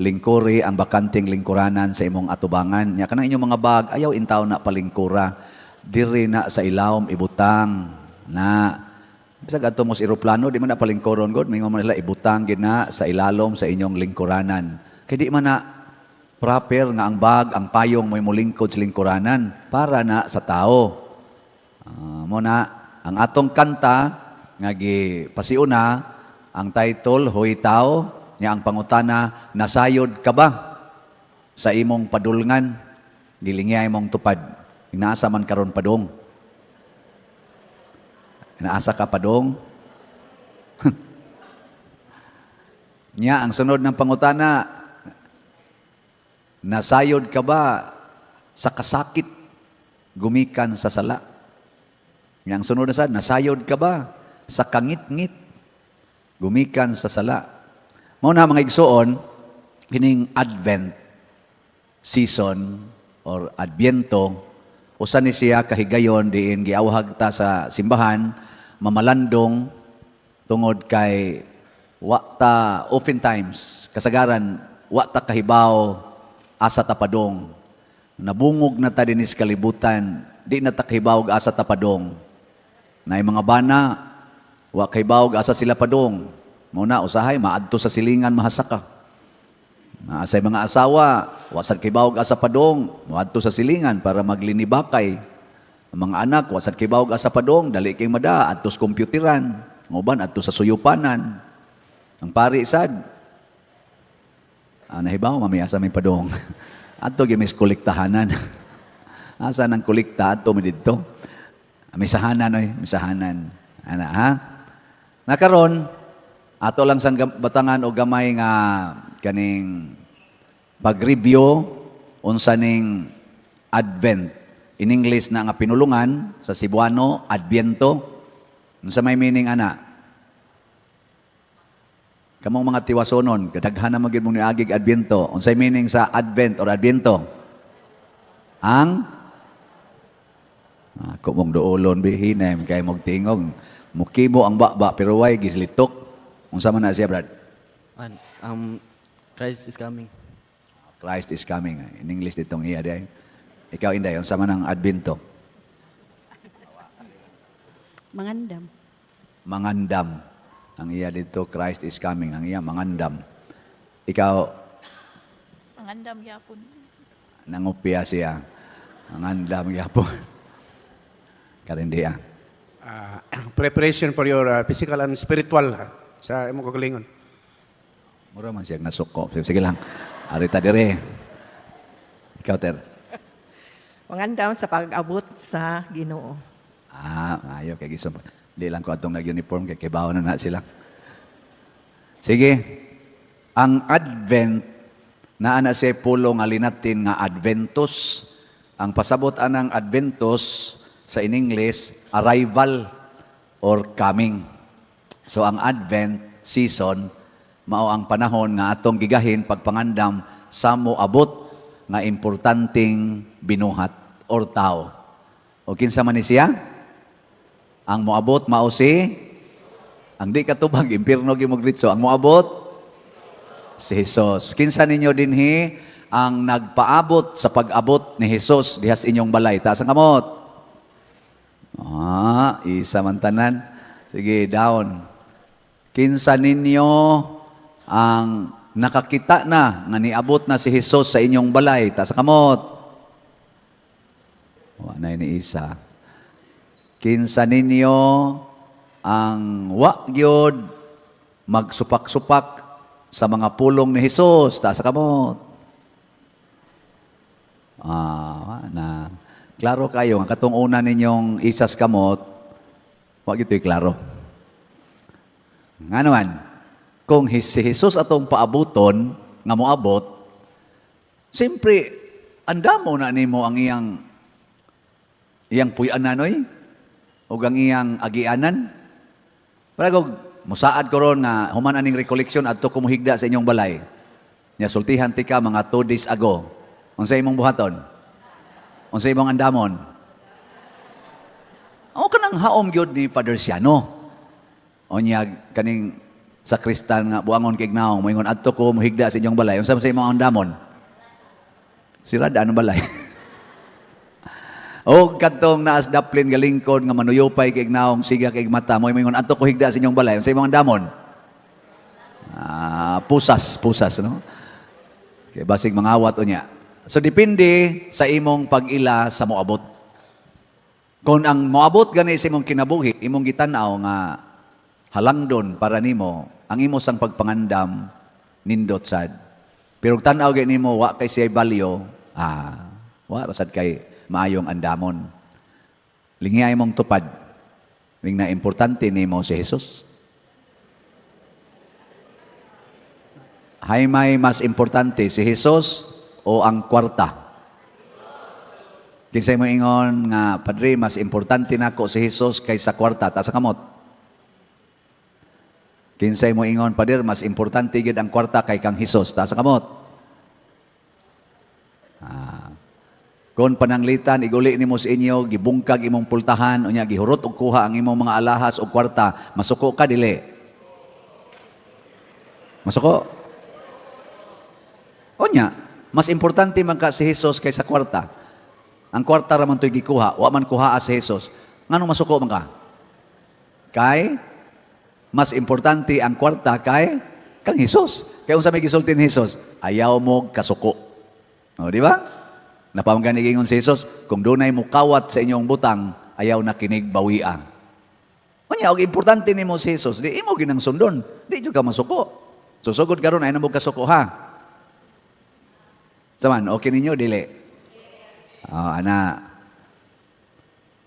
lingkuri ang bakanting lingkuranan sa imong atubangan. Nya kanang inyong mga bag, ayaw intaw na palingkura. Diri na sa ilawom ibutang na bisag adto mo sa eroplano, di man na palingkuron god, mingon man nila ibutang gid na sa ilalom sa inyong lingkuranan. Kay di man na proper nga ang bag, ang payong mo mulingkod sa lingkuranan para na sa tao. Muna ang atong kanta nga gipasiuna ang title Hoy Tao, nya ang pangutana, nasayod ka ba sa imong padulngan dilingya imong tupad? Inaasa man karon padong? Inaasa ka padong? Nya ang sunod ng pangutana, nasayod ka ba sa kasakit gumikan sa sala? Yang sunod na sad, nasayod ka ba sa kangit-ngit gumikan sa sala? Mao na mga igsoon, kining Advent season or Adviento, usa ni siya kahigayon diin giawhag ta sa simbahan, mamalandong tungod kay ta oftentimes kasagaran ta kahibaw asa ta padong. Nabungog na ta dinis kalibutan, di na ta kahibaw asa ta padong. Na mga bana, wa kay bawg asa sila padong. Muna usahay maadto sa silingan mahasaka. Sa mga asawa, wasad kay bawg asa padong, maadto sa silingan para maglinibakay. Ang mga anak, wasad kay bawg asa padong, dali kay mada adto sa kompyuteran, nguban adto sa suyupanan. Ang pari sad, nahibaw mamaya sa may padong. Adto gyud mis kolektahanan. Asa nang kolekta adto mi didto. Misahanan oy, misahanan. Ana ha? Nakaron ato lang sang batangan og gamay nga kaning pag-review unsa ning Advent. In English na nga pinulungan sa Cebuano, Adviento. Unsa may meaning ana? Kamong mga tiwasonon, kadaghan na magid mong niagig Adviento. Unsay meaning sa Advent or Adviento? Ang ako mong doolon bihinay kay mong tingog mukimo ang baba pero way gislitok. Unsa man na siya, brad? Christ is coming. Christ is coming. In English ditong iya day. Ikaw inday unsa man ang Advento? Mangandam. Mangandam. Ang iya dito Christ is coming. Ang iya mangandam. Ikaw Mangandam yapon. nangupya siya. Mangandam yapon. Karindiya. Preparation for your physical and spiritual sa imong kagalingon. Mura man siya nasuko. Sige lang. Arita dire. Ikaw, Ter. Mangandam sa pag-abot sa Ginoo. Ayaw kay gisom. Di lang ko atong nag-uniform kay kibaw na sila. Sige. Ang Advent naa na siya pulo nga linatin nga Adventus. Ang pasabot anang Adventus sa in English, arrival or coming. So ang Advent season, mao ang panahon nga atong gigahin pagpangandam sa moabot nga importanteng binuhat or tao. O kinsa man ni siya? Ang moabot mao si ang di katubag impierno gyud mogritso. Ang moabot si Jesus. Kinsa ninyo dinhi ang nagpaabot sa pag-abot ni Jesus dihas inyong balay? Taas ang kamot. Isa man tanan. Sige, down. Kinsa ninyo ang nakakita na nga niabot na si Jesus sa inyong balay? Taas ang kamot. Wala ni isa. Kinsa ninyo ang wagyod magsupak-supak sa mga pulong ni Jesus? Taas ang kamot. Na klaro kayo, ang katong una ninyong isas kamot, wag ito'y klaro. Nga naman, kung si Jesus atong paabuton, nga moabot, siyempre, andamo na nimo ang iyang puy-ananoy, o ang iyang agianan. Pero kung musaad ko ron nga, human aning recollection at to kumuhigda sa inyong balay, niya sultihan ti ka mga 2 days ago, unsa imong buhaton? Unsa imong andamon? O kanang haom gyud ni Father Siano. O niya kaning sa kristal nga buangon kay ignaong moingon adto ko mohigda sa inyong balay unsa man sa imong andamon sila daan ang balay o kadtong naas daplin galingkod nga manuyopay kay ignaong siga kay mata moingon adto ko higda sa inyong balay unsa imong andamon pusas no kay basig mangawat unya so depende sa imong pag-ila sa moabot kung ang moabot gani sa imong kinabuhi imong gitan-aw nga halangdon para nimo ang imo sang pagpangandam nindot sad. Pero kung tan-aw gay nimo wa kay siya balyo, wa ra sad kay maayong andamon. Lingi imong tupad. Ning na importante nimo si Jesus. Hay may mas importante si Jesus o ang kwarta? Kinsay mo ingon nga padre mas importante nako si Jesus kaysa kwarta ta sa kamot. Kinsay mo ingon, pader, mas importante gid ang kwarta kay kang Hesus. Ta sa kamot. Kung pananglitan, iguli nimo sa inyo, gibungkag imong pultahan, unya gihurot og kuha ang imong mga alahas o kwarta, masuko ka, dili. Masuko? Unya, mas importante man ka si Hesus kaysa kwarta. Ang kwarta ramon to'y gikuha, wa man kuha si Hesus. Nganong masuko man ka? Kay mas importante ang kwarta kay kang Hesus. Kaya unsa may gisulti ni Hesus? Ayaw mo kasuko. O, di ba? Napamanggan igingon si Hesus, kung dunay mukawat sa inyong butang, ayaw na kinig bawian. Unya, og importante nimo si Hesus, di imo ginang sundon, di jud ka masuko. Susugod karon ay namo kasuko ha. Saman, okay ninyo dili? Ana.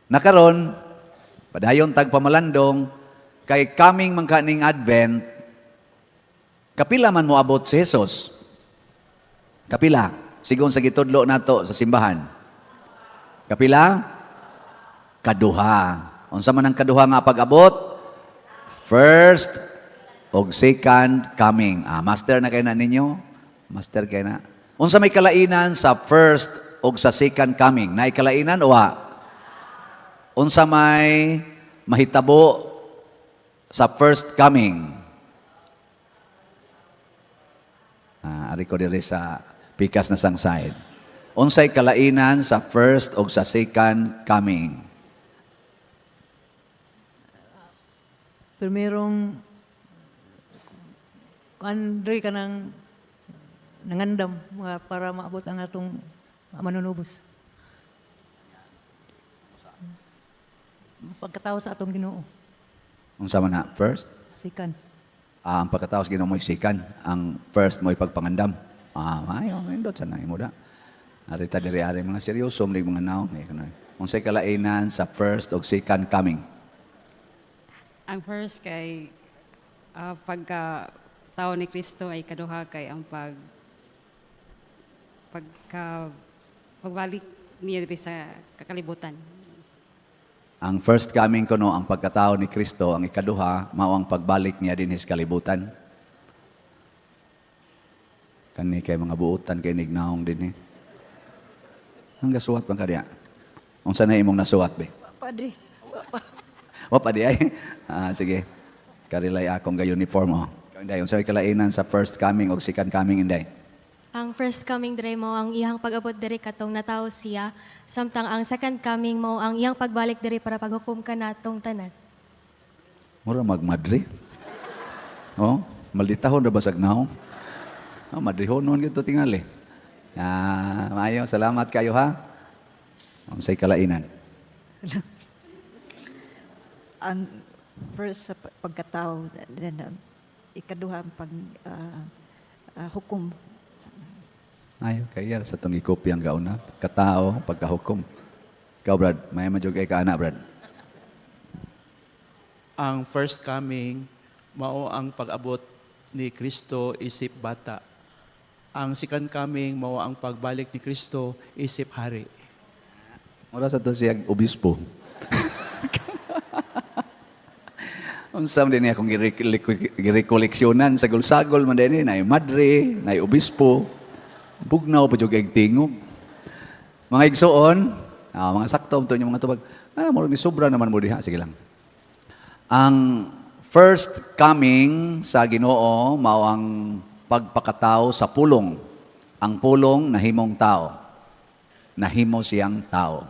Nakaron, padayon tag pamalandong kay coming man kaning Advent, kapila man mo abot si Jesus? Kapila? Sigon sa gitudlo nato sa simbahan. Kapila? Kaduha. Unsa man ang kaduha nga pag-abot? First og second coming. Master na kay na ninyo? Master kay na. Unsa may kalainan sa first og sa second coming? Naay kalainan o wa? Unsa may mahitabo sa first coming? Ari ko diri sa pikas na sang side. Unsay kalainan sa first o sa second coming? Primerong Andre ka nang nangandam para maabot ang atong manunubos. Pagkatao sa atong Ginoo. Unsa man na? First? Sikan. Ang pagkatao sa Ginoo mo'y sikan. Ang first mo'y pagpangandam. Ayaw, nindot sana imo da. Arita diri-ari mga seryoso, mga naong. Unsay kalainan sa first o second coming? Ang first kay pagka tao ni Kristo ay kaduha kay ang pagbalik niya diri sa kakalibutan. Ang first coming ko no, ang pagkatao ni Kristo, ang ikaduha, mao ang pagbalik niya din sa kalibutan. Kani kay mga buutan kay nignaong din eh. Ang gasuwat bang kadiya? Unsa na imong nasuwat be? Padre. O pa di ay. Sige. Karilay akong ga-uniform o. Inday, unsa may kalainan sa first coming o second coming, Inday? Ang first coming dire mo ang iyang pag-abot diri katong natao siya, samtang ang second coming mo ang iyang pagbalik diri para paghukom ka natong tanan. Mura magmadri. Oh, malditahon na basag na ho. Madrihon nun gito tingali. Maayo, salamat kayo ha. Unsay kalainan? Ang first sa pagkatao, ikaduha ang hukom. Ayo, kaya sa itong ikopya ang gauna. Katao, pagkahukom. Ikaw, Brad, may majog ka anak, Brad. Ang first coming, mao ang pag-abot ni Kristo isip bata. Ang second coming, mao ang pagbalik ni Kristo isip hari. Mula sa ito siya obispo. Unsam din akong girekoleksyonan sa gulsagol man din na madre, na obispo. Bugnaw pa jud kay tingog. Mga igsoon, mga sakto to yung mga tubag. Mo ni sobra naman mo diha, sige lang. Ang first coming sa Ginoo mao ang pagpakatao sa pulong. Ang pulong nahimong tao. Nahimo siyang tao.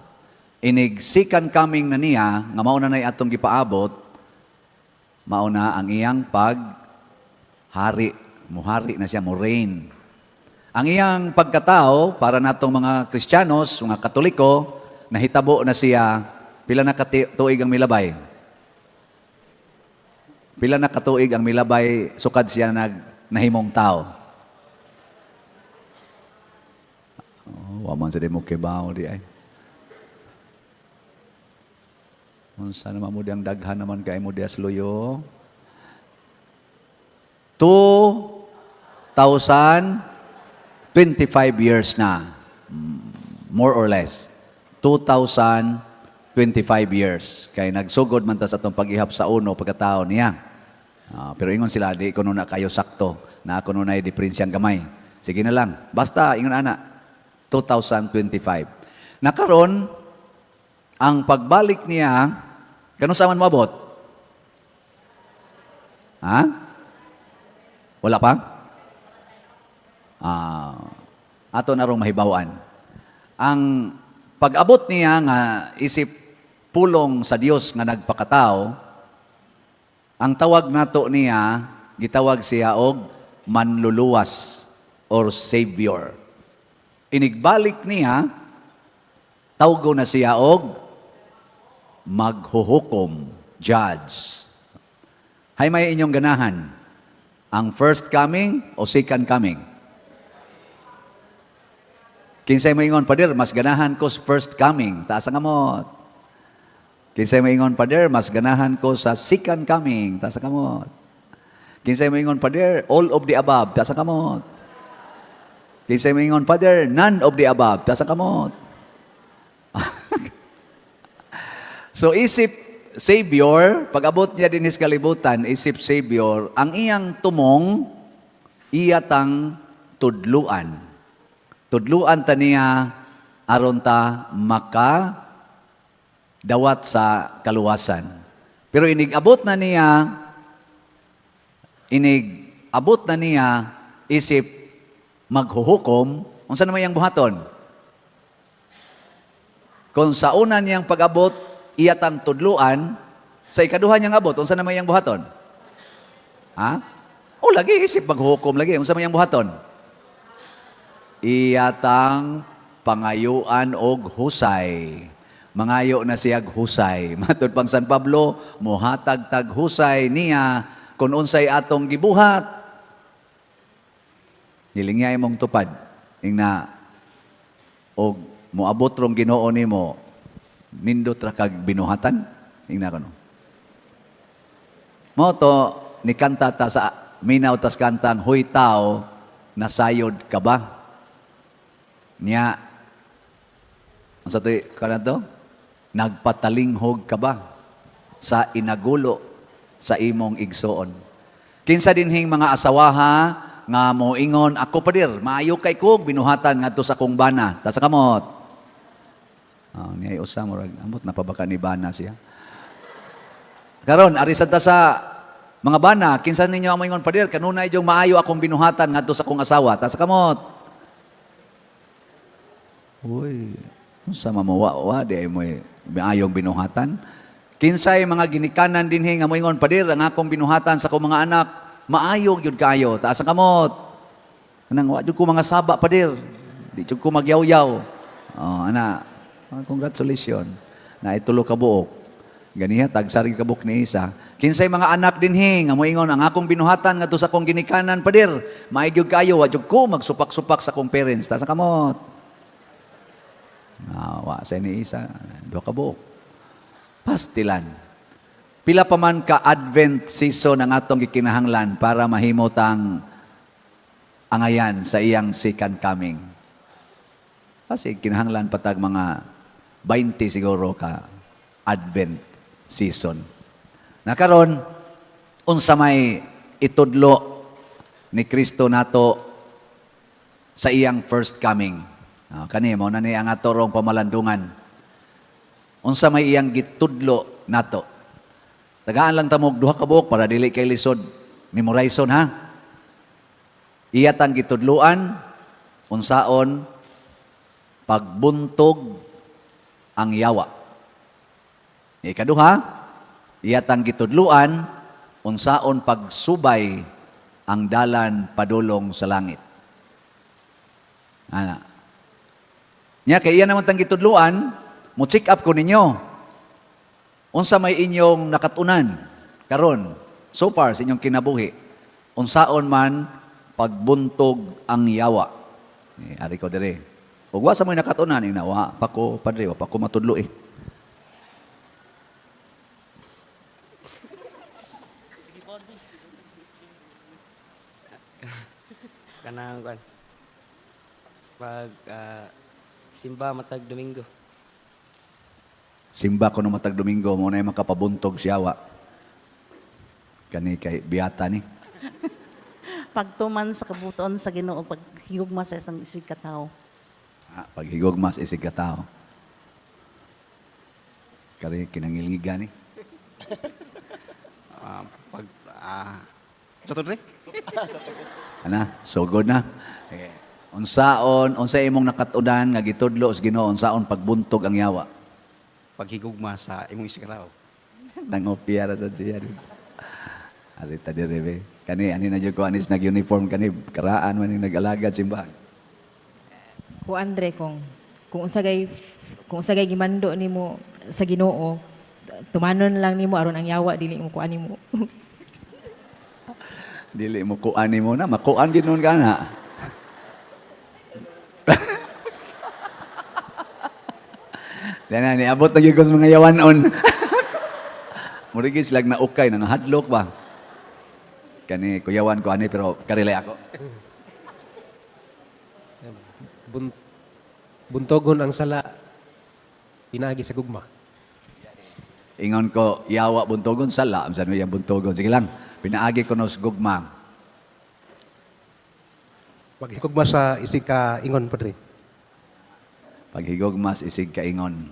Inig second coming na niya nga mao na nay atong gipaabot, mao na ang iyang paghari. Muhari na siya, mo reign. Ang iyang pagkatao para natong mga Kristiyanos, mga Katoliko, nahitabo na siya pila na katuig ang milabay. Pila na katuig ang milabay sukad siya nahimong tao. Oh, waman sa demo kibaw di ay. Unsa naman mo di ang daghan naman kay mo dias luyo. 2025 years na. More or less. 2025 years. Kay nagsugod man ta sa itong pag-ihap sa uno pagkatao niya. Pero ingon sila, di ko na kayo sakto na ako nunay diferensyang gamay. Sige na lang. Basta, ingon ana, 2025. Nakaron, ang pagbalik niya, kanong sa man mabot? Ha? Wala pa? Ato na rong mahibawan. Ang pag-abot niya nga isip pulong sa Dios nga nagpakatao, ang tawag nato niya, gitawag siya og manluluwas or savior. Inigbalik niya, tawgo na siya og maghuhukom, judge. Hay may inyong ganahan, ang first coming o second coming? Kinsay maingon, Pader, mas ganahan ko sa first coming. Taas ang kamot. Kinsay maingon, Pader, mas ganahan ko sa second coming. Taas ang kamot. Kinsay maingon, Pader, all of the above. Taas ang kamot. Kinsay maingon, Pader, none of the above. Taas ang kamot. So, isip Savior, pag-abot niya din sa kalibutan, isip Savior, ang iyang tumong, iyatang tudluan. Tudluan ta niya aron ta maka dawat sa kaluwasan. Pero inigabot na niya isip maghuhukom, unsa naman yang buhaton? Kung sa una niyang pag-abot iyatang tudluan, sa ikaduha niyang abot, unsa naman yang buhaton? Ha? O lagi isip maghuhukom lagi, unsa man yang buhaton? Iyatang pangayuan og husay. Mangayo na siyag husay. Matod pang San Pablo, muhatag-tag husay niya kung unsay atong gibuhat. Hilingya imong tupad. Ingna, og moabot rong Ginoo nimo, nindot ra kag binuhatan. Ingna kono. Mo to, ni kanta ta sa minaw tas kantang, huy tao, nasayod ka ba? Niya, ang sa ito, kanto? Nagpatalinghog ka ba sa inagulo sa imong igsoon? Kinsa dinhing mga asawaha nga moingon, ako Pader, maayo kay kog, binuhatan nga to sa kong bana. Ta sa kamot. Niya usa mo, amot napabaka ni bana siya. Karon, arisan ta sa mga bana, kinsa ninyo ang moingon, Pader, kanunay jong maayo akong binuhatan nga to sa kong asawa. Ta sa kamot. Uy, sa mamawa-wa, di ay mo ayong binuhatan. Kinsay mga ginikanan dinhi nga moingon, Pader, ang akong binuhatan sa akong mga anak, maayog yun kayo, taas ang kamot. Anang, wa jud ko mga saba, Pader. Di jud ko magyaw-yaw. Congratulations. Na itulo ka buok. Ganiha, tagsari ka buok ni isa. Kinsay mga anak dinhi nga moingon, ang akong binuhatan nga to sa akong ginikanan, Pader, maayog kayo, wa jud ko magsupak-supak sa akong parents, taas ang kamot. Wa sa ni isa, do ka buok. Pastilan. Pila pa man ka Advent season ang atong gikinahanglan para mahimot ang angayan sa iyang second coming. Kasi kinahanglan patag mga 20 siguro ka Advent season. Nakaron, unsa may itudlo ni Kristo nato sa iyang first coming. Kani mo na ni ang atorong pamalandungan. Unsa may iyang gitudlo nato. Tagaan lang tamog duha ka buok para dili kay lisod. Memorizon ha. Iyatang gitudluan unsaon pagbuntog ang yawa. Ikaduha, iyatang gitudluan unsaon pagsubay ang dalan padulong sa langit. Ana. Nya kay iya naman tang gitudluan, mo check up ko ninyo. Unsa may inyong nakatunan karon so far sa inyong kinabuhi. Unsaon man pagbuntog ang yawa. Ari ko dire. Ug wa sa may nakatunan inawa pa ko padre, wa pa ko matudlo eh. Kanang kan pag simba matag Domingo. Simba ko no matag Domingo mo na makapabuntog si yawa. Kani kay biyata ni. Pagtuman sa kabuton sa Ginoo paghigugma sa isang isig ka tawo. Paghigugmas isig ka tao. Kari kinangiliga ni. Sa tudre? Ana, so good na. Okay. Unsa imong nakatunan nga gitudlo sa Ginoo unsaon pagbuntog ang yawa? Paghigugma sa imong isig ka tawo. Nangopia ra sa siya. Ari ta dire be. Kani ani na jud ko anis nag-uniform kani karaan man ning nag-alagad simbahan. Ku Andre kung usagay gimando nimo sa Ginoo, tumanon lang nimo aron ang yawa dili mo kuan nimo. Dili mo kuan nimo na makuan gid nun kana. Dana ni abot na gyud ko sa mga yawanon. Murigi sila na ukay na hadlok ba. Kani kuyawan ko ani pero karilay ako. Buntogon ang sala, pinagi sa gugma. Ingon ko, yawa buntogon sala, amsan mo yung buntogon. Sige lang, pinaagi ko nos gugma. Paghigugma sa isig ka ingon padre. Paghigugmas isig kaingon.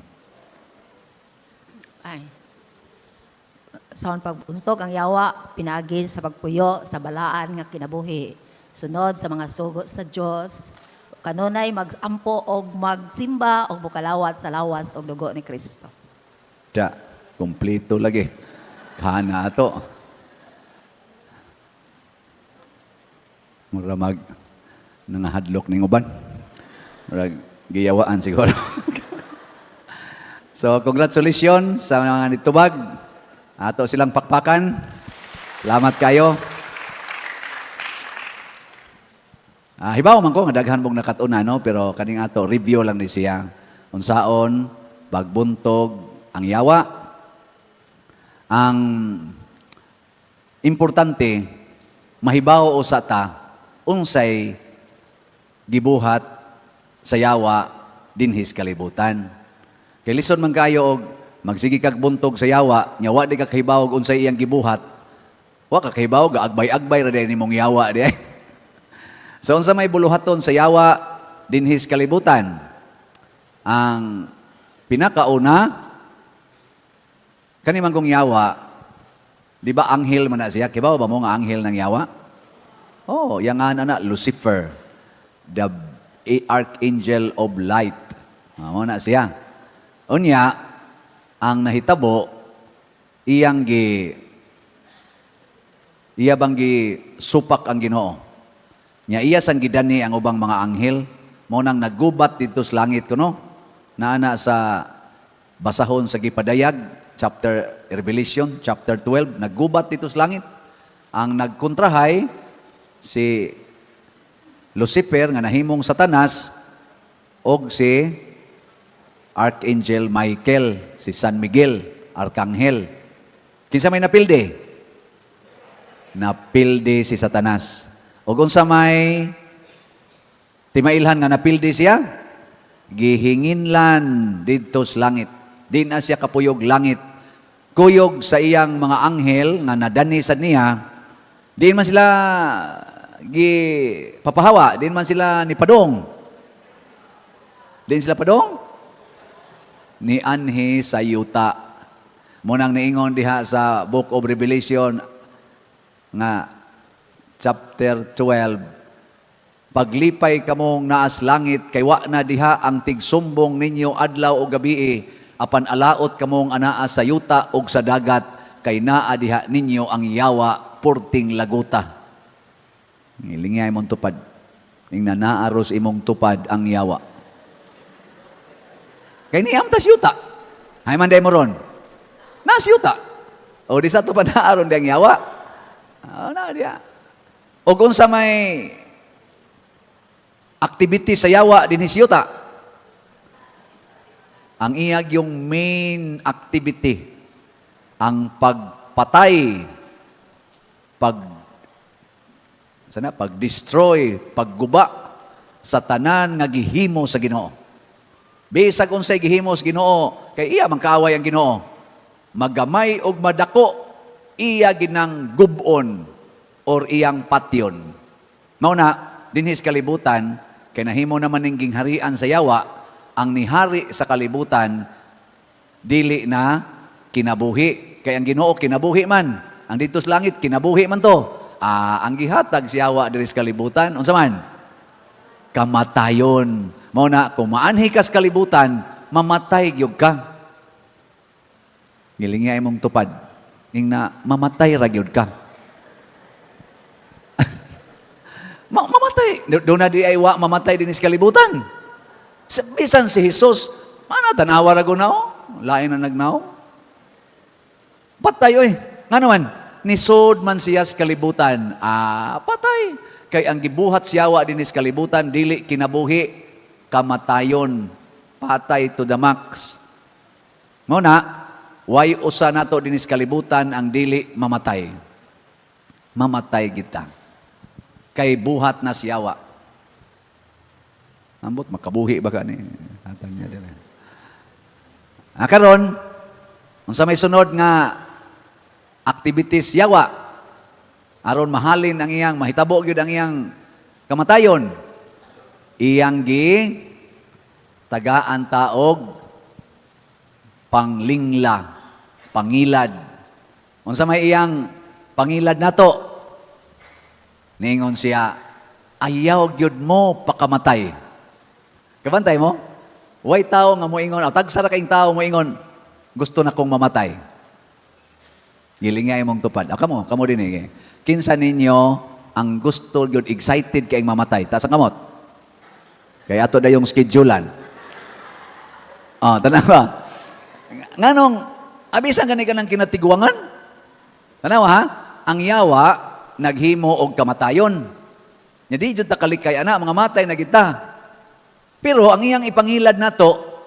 Ay. Saon pagbuntog ang yawa, pinagi sa pagpuyo, sa balaan nga kinabuhi. Sunod sa mga sugo sa Dios, kanunay magampo og magsimba og bukalawat sa lawas og dugo ni Kristo. Tiya, kumplito lagi. Kana ato. Mura mag nangahadlok ning uban. Mura giyawaan siguro. So, congratulations sa mga nitubag. Ato silang pakpakan. Salamat kayo. Hibaw man ko nga daghan mong nakatuna no pero kaning ato review lang ni siya unsaon pagbuntog ang yawa. Ang importante mahibaw usa ta unsay gibuhat sa yawa dinhis kalibutan. Kay lison man kayo og magsige kag buntog sa yawa nya wa di ka kahibaw og unsay iyang gibuhat. Wa ka kahibaw ga agbay-agbay ra di nimong yawa di. So, unsa may buluhaton sa yawa dinhis kalibutan? Ang pinakauna, kani man kong yawa, di ba anghel man na siya? Kibaw ba mo nga anghel ng yawa? Oh, yang nga na Lucifer, the archangel of light. Mo na siya. Unya, ang nahitabo, iya bang supak ang Ginoo. Nya iya sang gidani ang ubang mga anghel mo nang nagubat dito sa langit kuno naana sa basahon sa gipadayag Revelation chapter 12 nagubat dito sa langit ang nagkontrahay si Lucifer nga nahimong Satanas og si Archangel Michael si San Miguel Arkanghel kinsa may napilde si Satanas. O kung sa may timailhan nga napildi siya, gihinginlan dito sa langit. Di na siya kapuyog langit. Kuyog sa iyang mga anghel nga nadani sa niya, di man sila papahawa, di man sila ni padong. Di sila padong? Ni anhi sa yuta. Munang niingon diha sa Book of Revelation nga chapter 12, paglipay kamong naas langit, kay wa na diha ang tigsumbong ninyo adlaw o gabi, apan alaot kamong anaa sa yuta o sa dagat, kay naa diha ninyo ang yawa purting laguta. Ngilingay mong tupad. Ing nanaaros imong tupad ang yawa. Kay niyam tas yuta. Hay man day mo ron. Nas yuta. O di sa tupad naaron di ang yawa. Na diya. O kung sa may activity sa yawa din is yuta, ang iyag yung main activity, ang pagpatay, pag-destroy, pagguba sa tanan nga gihimo sa Ginoo. Bisag unsay gihimo sa Ginoo, kay iya man kaaway ang Ginoo. Magamay og madako, iya ginang gubon or iyang patyon. Mao na dinhis kalibutan, kay nahimo naman ning gingharian sa yawa, ang nihari sa kalibutan dili na kinabuhi. Kay ang Ginoo kinabuhi man. Ang dito sa langit kinabuhi man to. Ang gihatag si yawa diri sa kalibutan, unsa man? Kamatayon. Mao na kung maanhi ka sa kalibutan, mamatay gyud ka. Ngilingay mong tupad, ing na mamatay ra gyud ka. Mamatay. Doon na di ay wa mamatay din sa kalibutan. Bisan si Jesus, ano tanawa ra gunaw? Lain na nagnaw. Patay oy. Nga naman, nisod man siya sa kalibutan, patay. Kay ang gibuhat siyawa din sa kalibutan, dili kinabuhi, kamatayon, patay to the max. Muna, way usa nato din sa kalibutan ang dili mamatay. Mamatay kita. Kay buhat na siyawa. Ambot, makabuhi ba ka ni? Hatang niya din. Karon, unsa may sunod nga activities yawa, aron mahalin ang iyang, mahitabo gyud ang iyang kamatayon, iyang gi tagaan taog panglingla, pangilad. Unsa may iyang pangilad nato? Ningon siya, ayaw gyud mo pakamatay. Kabantay mo? Way tao nga moingon, tagsara kaing tao moingon, gusto na kong mamatay. Gilingay mong tupad. Kamo din eh. Kinsa ninyo ang gusto gyud excited kay mamatay? Taas ang kamot. Kaya ato da yung schedulean. Tanawa. Nganong abisan gani ka ng kinatiguangan? Tanawa ha? Ang yawa naghimo og kamatayon. Nya di jud ta kalikay ana mga matay na kita. Pero ang iyang ipangilad nato,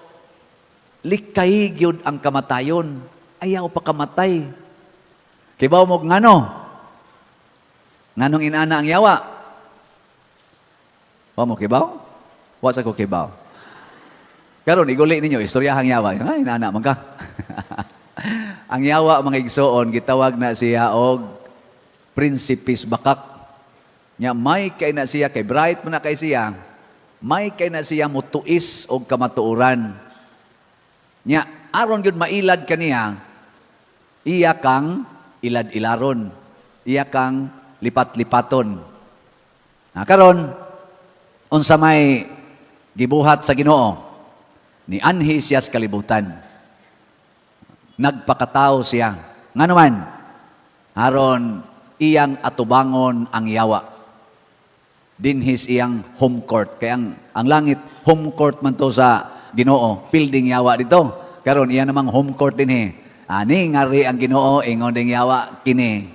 likay gyud ang kamatayon. Ayaw pa kamatay. Kibaw mo ngano? Nganong inana ang yawa? Wa mo kibaw? Wa sa ko kibaw. Karon iguli ninyo istoryahang yawa. Ay inana man ka. Ang yawa mga igsoon gitawag na siya og prinsipis bakak. Nya may kay na siya kay bright man na kay siya. May kay na siya mutuis og kamatuoran. Nya aron gyud mailad kaniya, iya kang ilad-ilaron. Iya kang lipat-lipaton. Karon, unsa may gibuhat sa Ginoo, ni anhi siya sa kalibutan. Nagpakatao siya. Nga naman, aron iyang atubangon ang yawa. Dinhis iyang home court. Kaya ang langit, home court man to sa Ginoo. Building yawa dito. Karon iya namang home court din Ani ngari ang Ginoo ingon ding yawa kini.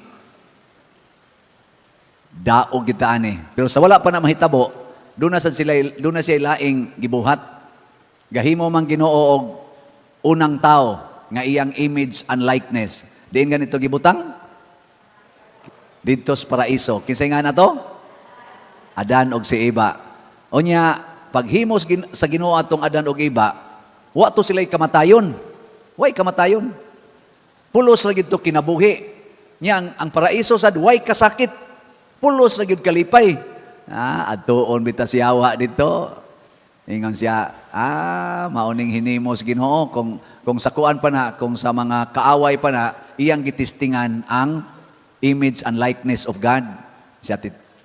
Daog kita ani. Pero sa wala pa na mahitabo, doon na siya laing gibuhat. Gahimo man Ginoo og unang tao nga iyang image and likeness. Diin ganito gibutang? Dito sa paraiso. Kinsay nga na to? Adan og si Eva. Onya, paghimo sa Ginoo atong Adan og Eva, wa to sila'y kamatayon. Way kamatayon. Pulos ra gyud to kinabuhi. Nya ang paraiso sad way kasakit. Pulos ra gyud kalipay. Adtuon bita si yawa dito. Ingon siya, mauning hinimos Ginoo kung sa kuan pa na, kung sa mga kaaway pa na, iyang gitistingan ang image and likeness of God. Siya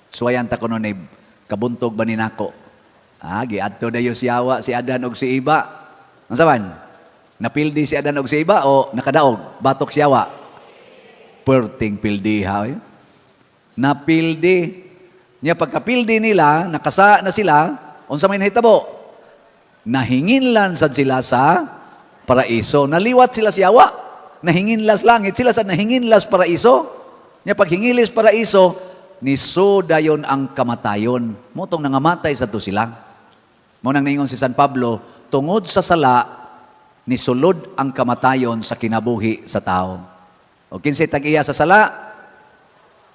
suwayan ta kuno ni kabuntog ba ni nako. Giadto dayo si Yawa, si Adan og si Iba. Unsa man? Napildi si Adan og si Iba o nakadaog batok si Yawa? Perting pildi ha. Napildi. Nya pagkapildi nila, nakasa na sila, unsa may nahitabo? Nahinginlan sad sila sa paraiso. Naliwat sila si Yawa. Nahinginlas langit. Sila sa nahinginlas paraiso. Nya paghingilis paraiso, nisudayon ang kamatayon. Motong nangamatay sa to sila. Mo nang ningon si San Pablo, tungod sa sala, nisulod ang kamatayon sa kinabuhi sa tao. O kinsay tag-iya sa sala?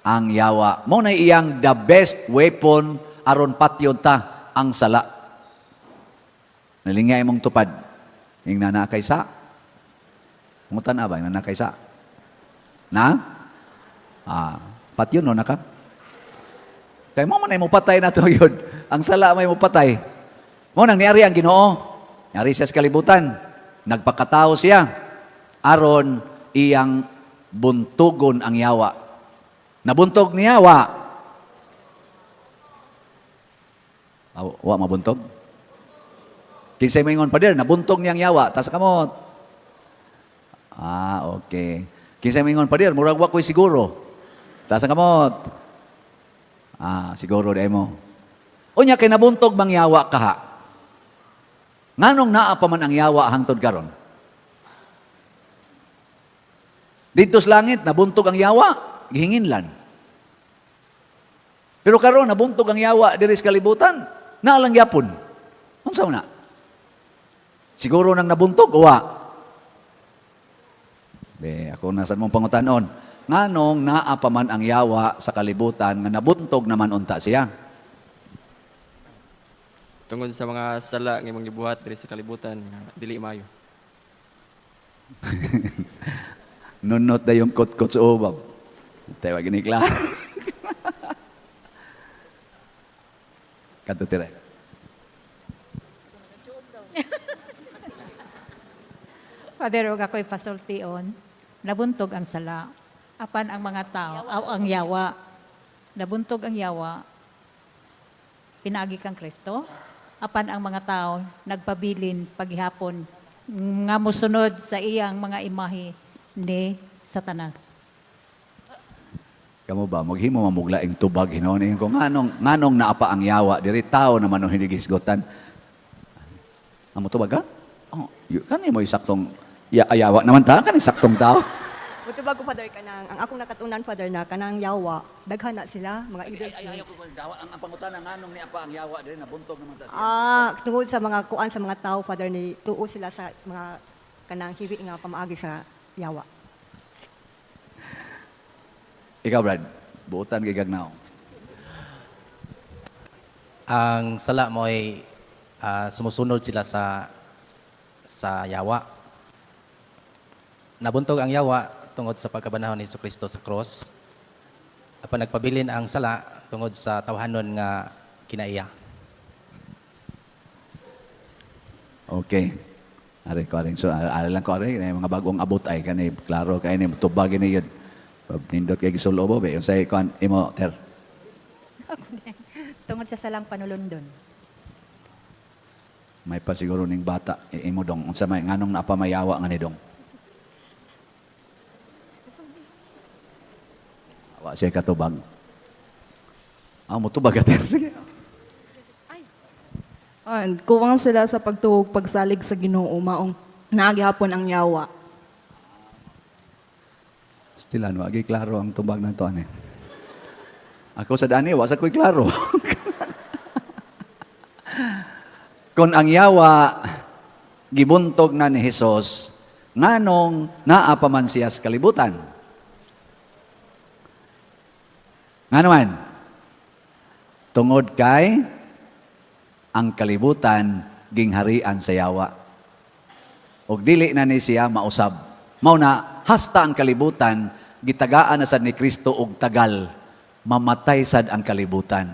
Ang Yawa. Mo na iyang the best weapon aron patyon ta ang sala. Nalingay mong tupad. Yung nanakay sa? Mungutan na ba? Yung nanakay sa? Na? Patyon no naka? Kaya mo man ay mo patay na to yun. Ang sala may mo patay. Mo nang niari ang Ginoo. Niari siya sa kalibutan. Nagpakatao siya. Aron iyang buntugon ang Yawa. Nabuntog niya, wa mabuntog? Kinsay maingon pa dir, nabuntog niyang Yawa, tas kamot. Okay. Kinsay maingon pa dir, murag wa ko'y siguro. Tas kamot. Siguro di mo. Unya kay nabuntog bang Yawa kaha? Nganong naa pa man ang Yawa hangtod karon? Dito sa langit, nabuntog ang Yawa. Gihinginlan. Pero karon nabuntog ang Yawa diri sa kalibutan, naalang gyapon. Unsa na? Siguro nang nabuntog o wa? Ako nasan mong pangutanon. Nganong naa pa man ang Yawa sa kalibutan nga nabuntog naman unta siya? Tungod sa mga sala nga imong gibuhat diri sa kalibutan, dili maayo. Nunot na yung kot-kot sa ubab. Tayo wag klaro. Kanto tira. Father, og ako'y pasultion, nabuntog ang sala. Apan ang mga tao, ang Yawa. Nabuntog ang Yawa. Pinaagi kang Kristo. Apan ang mga tao, nagpabilin paghihapon nga musunod sa iyang mga imahe ni Satanas. Kamu ba, maghimo mamuglaing tubag, hinaunin ko, nganong naapa ang Yawa, diri tao naman nung hindi gisgotan. Amo tubag ka? Kani mo isaktong Yawa naman ta, kani saktong tao. Mutubag ko, Father, ang akong nakatunan, Father, na kanang Yawa, daghan na sila, mga events. Ayaw ko dawa, ang pangutan, nganong niapa ang Yawa, diri nabuntog naman ta siya. Tungod sa mga kuan sa mga tao, Father, ni tuo sila sa mga kanang hiwi nga pamaagi sa Yawa. Ikaw, Brad, buutan kay gagnaw. Ang sala mo ay sumusunod sila sa Yawa. Nabuntog ang Yawa tungod sa pagkabanahon ni Jesucristo sa cross. Apan nagpabilin ang sala tungod sa tawhanon nga kinaiya. Okay. Ari ko rin. So, lang ko rin. Mga bagong abot ay kanay. Klaro, kaya ni tubag ni yun. Nindot kay gisulo mo, be. Yung sa'yo, imo, Ter. Tungod sa salang panulundon. May pa siguro ning bata. Imo dong. Unsa may, nganong napamayawa nga ni dong. Wa siya katubag. Mo tubag ka, Ter. Sige. Kuwang sila sa pagtuog pagsalig sa Ginoo maong naagihapon ang Yawa. Stilan, wagi klaro ang tubag na to. Ako sa dani, wasa ko'y klaro. Kung ang Yawa, gibuntog na ni Jesus, nganong naapaman siya sa kalibutan? Nga naman, tungod kay ang kalibutan gingharian sa Yawa. Og dili na ni siya mausab. Mao na hasta ang kalibutan gitagaan na sad ni Kristo og tagal, mamatay sad ang kalibutan.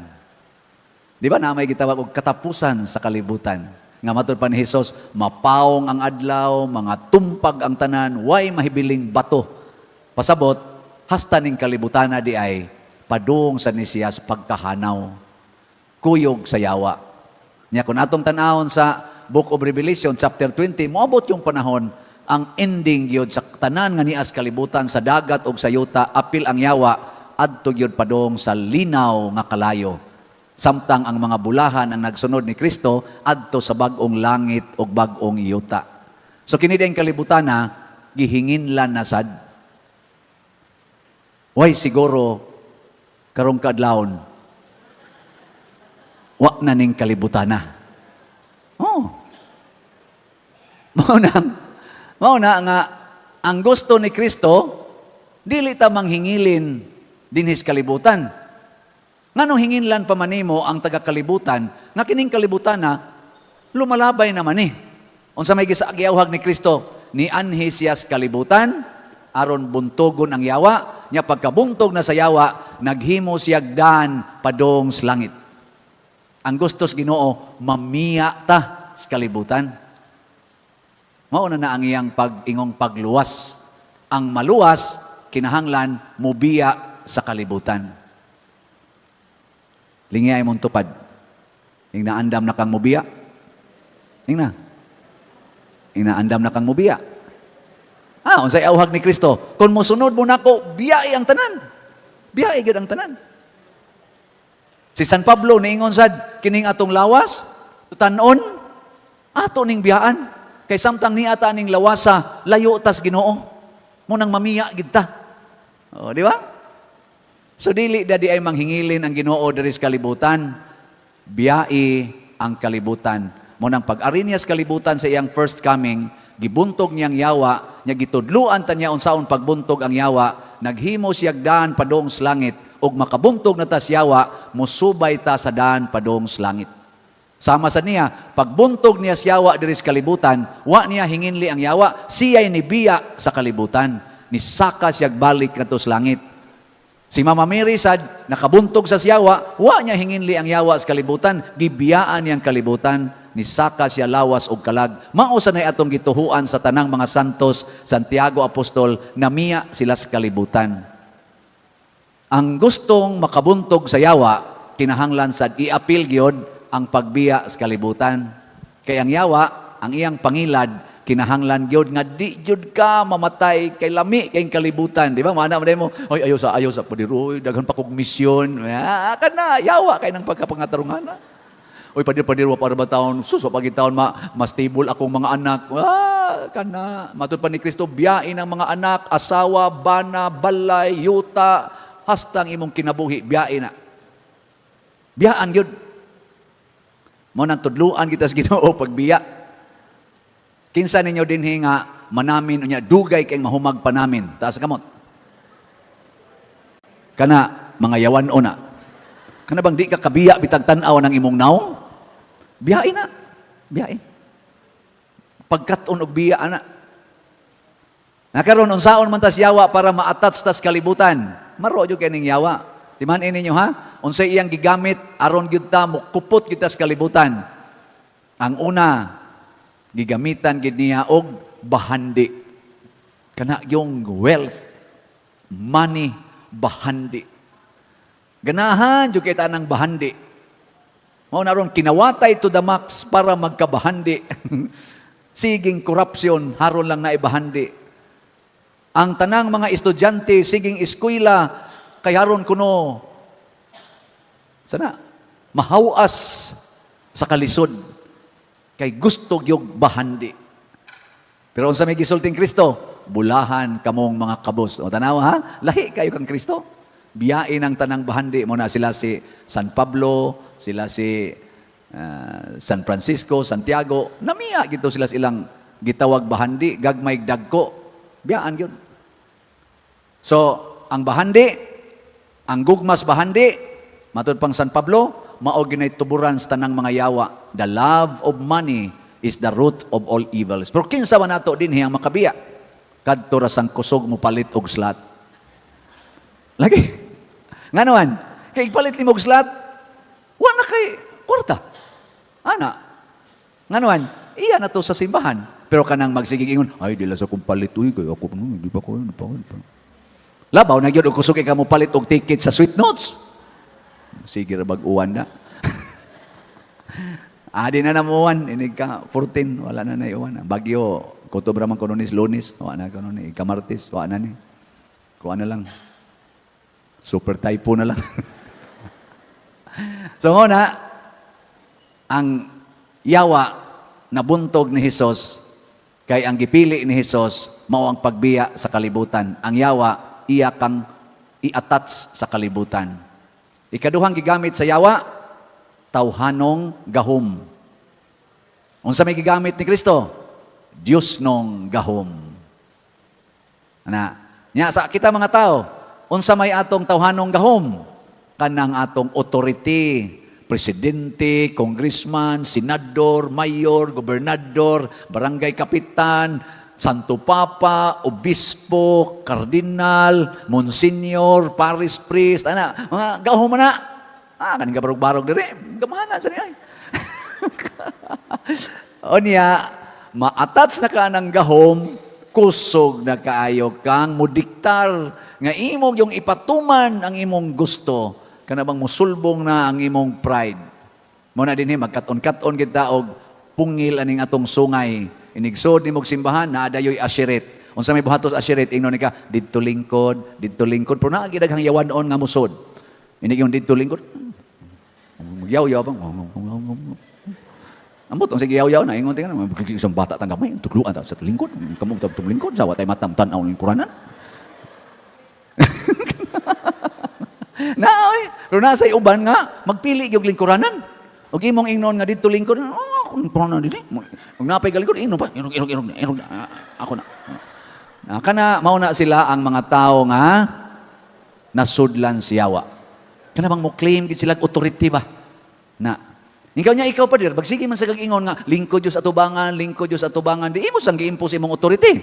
Di ba na may gitawag og katapusan sa kalibutan. Nga matud pa ni Hesus, mapawong ang adlaw, mga tumpag ang tanan, way mahibiling bato. Pasabot, hasta ning kalibutan na di ay padung sa nisiyas pagkahanaw. Kuyog sa yawa. Nya kung atong tanahon sa Book of Revelation, chapter 20, moabot yung panahon, ang ending yun sa tanan nga nias kalibutan sa dagat o sa yuta, apil ang yawa, adto yun padung sa linaw nga kalayo. Samtang ang mga bulahan ang nagsunod ni Kristo adto sa bag-ong langit o bag-ong yuta. So kini dayang kalibutan na gihinginlan na sad. Way siguro karong kadlawon wa na ning kalibutan na. Oh. Mao na nga ang gusto ni Kristo dili ta manghingilin dinhis kalibutan. Nganong hinginlan pa manimo ang taga-kalibutan, nga kining kalibutan na, lumalabay naman eh. Unsa may gisagyawhag ni Kristo, ni anhi siyas kalibutan, aron buntogon ang yawa, nya pagkabuntog na sa yawa, naghimo siyag daan padong sa langit. Ang gustos Ginoo, mamiya ta sa kalibutan. Mauna na ang iyang ingong pagluwas. Ang maluwas, kinahanglan, mubiya sa kalibutan. Lingay mong tupad. Ing naandam na kang mubiya. Ing naandam na kang mubiya. Unsay awhag ni Kristo. Kung musunod mo nako, biyai ang tanan. Biyai gid ang tanan. Si San Pablo niingon sad, kining atong lawas, tutanon, ato ning biyaan. Kay samtang ni ata ning lawasa, layo tas Ginoo. Munang mamiya gid ta. Oh, di ba? So dili dadi ay manghingilin ang Ginoo diri sa kalibutan, biyai ang kalibutan. Munang pag-ari niya sa kalibutan sa iyang first coming, gibuntog niyang yawa, nya gitudluan ta niya unsaon pagbuntog ang yawa, naghimo siyag daan padong sa langit, ug makabuntog na ta sa yawa, musubay ta sa daan padong sa langit. Sama sa niya, pagbuntog niya sa yawa diri sa kalibutan, wa niya hinginli ang yawa, siya'y nibiya sa kalibutan, nisaka siyag balik kadto sa langit. Si Mama Mary sad, nakabuntog sa siyawa, wa niya hinginli ang yawa sa kalibutan, gibiyaan niyang kalibutan, nisaka siya lawas og kalag. Mausa na atong gituhuan sa tanang mga santos, Santiago Apostol, namiya sila sa kalibutan. Ang gustong makabuntog sa yawa, kinahanglan sad iapil gyud ang pagbiya sa kalibutan. Kay ang yawa, ang iyang pangilad, kinahanglan gyud nga di gyud ka mamatay kay lami kay kalibutan, di ba? Mana mo, oy ayaw sa padiroy, daghan pa kog misyon. Kana yawa kay nang pagkapangatarungan. Oy padir para ba taon suso pagi taon mas stable akong mga anak. Kana matud pa ni Kristo, biyain ang mga anak, asawa, bana, balay, yuta, hastang imong kinabuhi, biyain na. Biyaan gyud. Mo nang tudluan kita sa Ginoo pagbiya. Kinsa ninyo dinhi nga manamin unya dugay kay mahumag pa namin. Taas kamot. Kana mga yawan na. Kana bang di ka kabiya bitag tan-aw ng imong naong? Biyain na. Biyain. Pagkat-on og biya ana. Nakaroon unsaon man tas yawa para ma-attach tas kalibutan. Maro jud kining yawa. Timan-in ninyo ha? Unsay iyang gigamit aron gyud ta mukupot gyud tas kalibutan. Ang una, gigamitan gid niya og bahandi. Kana yung wealth, money, bahandi. Ganahan jud kita nang bahandi. Mao na ron kinawatay to the max para magkabahandi. Siging corruption haron lang na ibahandi. Ang tanang mga estudyante siging eskwela kay haron kuno sana mahawas sa kalisod. Kay gusto gyud bahandi. Pero unsa may gisulting Kristo? Bulahan kamong mga kabos. O tanaw ha? Lahi kayo kang Kristo. Biyain ang tanang bahandi mo na sila si San Pablo, sila si San Francisco, Santiago. Namiya gito sila silang gitawag bahandi, gagmay dagko. Biyaan gyud. So, ang bahandi, ang gugmas bahandi, matud pang San Pablo, mao ginay tuburan sa tanang mga yawa. The love of money is the root of all evils. Pero kinsa man nato dinhi ang makabiya? Kadto ra sang kusog mo palit og slat. Lagi. Nga naman, kay palit ni og slat, Kwarta. Ana. Nganuan, iya na to sa simbahan. Pero kanang magsigigingon, ay, dila sa kong palit, uy, kayo ako, di ba ko, di pa. Labaw na yun, o kusuki ka mo palit og ticket sa Sweet Notes. Sige, bag-uwan na. Di na namuwan, inig ka, 14, wala na na iwan. Bagyo, kutob raman kunonis, lunis, wala na kunonis, ikamartis, wala na ni. Kuha na lang. Super typo na lang. So, nguna, ang yawa na buntog ni Hesus, kay ang gipili ni Hesus, mao ang pagbiya sa kalibutan. Ang yawa, iya kang i-attach sa kalibutan. Ikaduhang gigamit sa yawa, tawhanong gahom. Unsa may gigamit ni Kristo? Diyos nong gahom. Nya sa kita mga tao, unsa may atong tawhanong gahom? Kanang atong authority, presidente, congressman, senador, mayor, gobernador, barangay kapitan, Santo Papa, Obispo, Kardinal, Monsignor, Parish Priest, mga gahom na. Kaning gabarog-barog diri, gamana sa niya. O niya, ma-attach na ka ng gahom, kusog na kaayo kang mudiktar, nga imong yung ipatuman ang imong gusto, kanabang musulbong na ang imong pride. Muna din magkaton-katon kita og pungil aning atong sungay. Inigsod ni mog simbahan na adayoy asyeret. Unsa may buhatos asyeret ingnon ka didto lingkod. Pero naa gidaghang yawanon nga musod. Inig yung didto lingkod. Magyaw-yaw bang. Ambot ang sige yaw-yaw na ingon tingan isang bata tang gamay tukluan ta sa lingkod. Kamong tum lingkod sa watay matam tan-aw ning Quranan. Naoy, pero nasa uban nga magpili gyud lingkuranan. Og imong ingnon nga didto lingkod. Kung napay galing ko, irog, ako na. Kana, mauna sila ang mga tao nga nasudlan si yawa. Kana bang mo claim sila authority ba? Ikaw pa dir, bagsige man sa kag-ingon nga, lingkod Diyos atubangan, di imo sang gi-impose imong authority.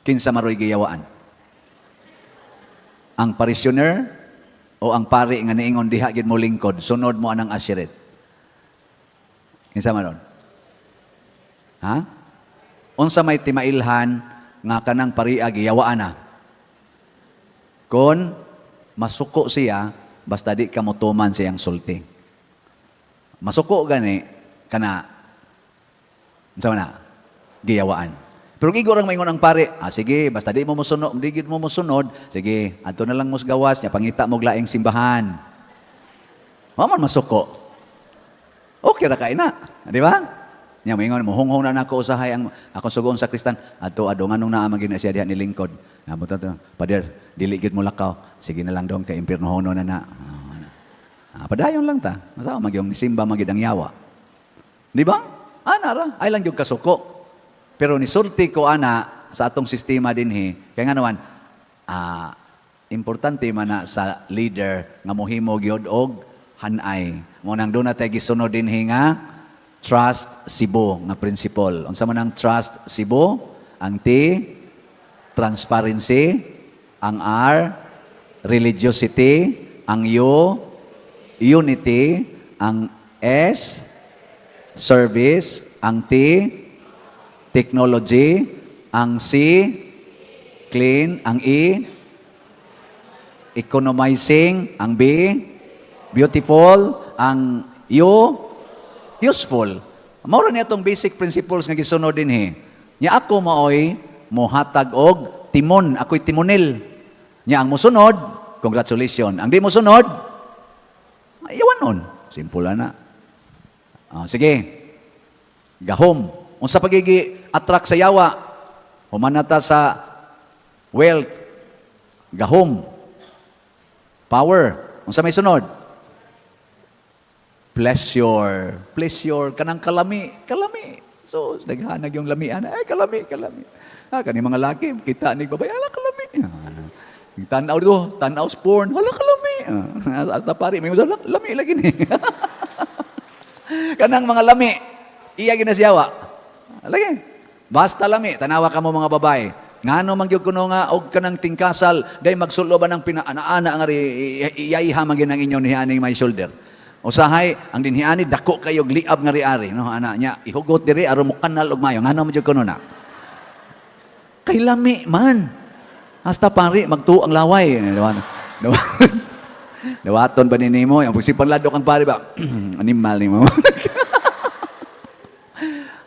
Kinsa maroy giyawaan? Ang parishioner, o ang pari nga niingon diha gid mo lingkod, sunod mo anang asyeret. Kinsa man? Unsa may timailhan nga kanang paria giyawaan na? Kon masuko siya basta di ka motuman siyang sulti. Masuko gani kana unsa man na? Giyawaan. Pero igorang maingon ang pare, sige, basta di mo musunod, digid mo musunod, sige, adto na lang mo gawas, nya pangita mo laing simbahan. Man masuko. Okay ra kay na, di ba? Nya maingon mo hunghong na nako usahay ang akong sugon sa Kristan, adto adungan nung naa magina siya diha ni lingkod. Nabuta to, pader, dili gid mo lakaw. Sige na lang dong kay impierno hono na. Padayon lang ta. Masawa magyong simba magid ang yawa. Di ba? Ana ra, ay lang gyud kasuko. Pero nisulti ko ana sa atong sistema dinhi, kaya nga naman, importante man na sa leader nga mohimo gyud og hanay. Mo nang doon natin gisunod dinhi nga trust Cebu nga principle. Unsa man ang trust Cebu? Ang T, transparency, ang R, religiosity, ang U, unity, ang S, service, ang T, technology, ang C, clean, ang E, economizing, ang B, beautiful, ang U, useful. Mao niya itong basic principles nga gisunod dinhi. Nya ako maoy mohatag og timon, ako'y timonil. Nya ang mosunod, congratulations. Ang di mosunod, iwanon. Simple na. Sige. Gahom. Unsa pagigi attract sa yawa, humanata sa wealth, gahom, power. Unsa may sunod? Pleasure. Kanang kalami. So, naghanag yung lamian. Ay, kalami. Kani mga laki, kita ni babay, ala kalami. Tanaw porn, wala kalami. Hasta pari, may lami lagi ni. Kanang mga lami, iya ginasyawa. Lagi. Basta lami, tanawa ka mo mga babae. Ngano man gyud kuno nga og kanang tingkasal day magsulo ba ng pinaana nga iyaiha man gyud ang inyo ni aning my shoulder. Usahay ang dinhiani dako kayo liab nga ari no ana nya ihugot diri aron mo kanal og mayo. Ngano man gyud kuno na? Kay lami man. Hasta pari magtuo ang laway. Dawaton ba nimo? Ang pagsipan ladok ang pari ba? Animal nimo.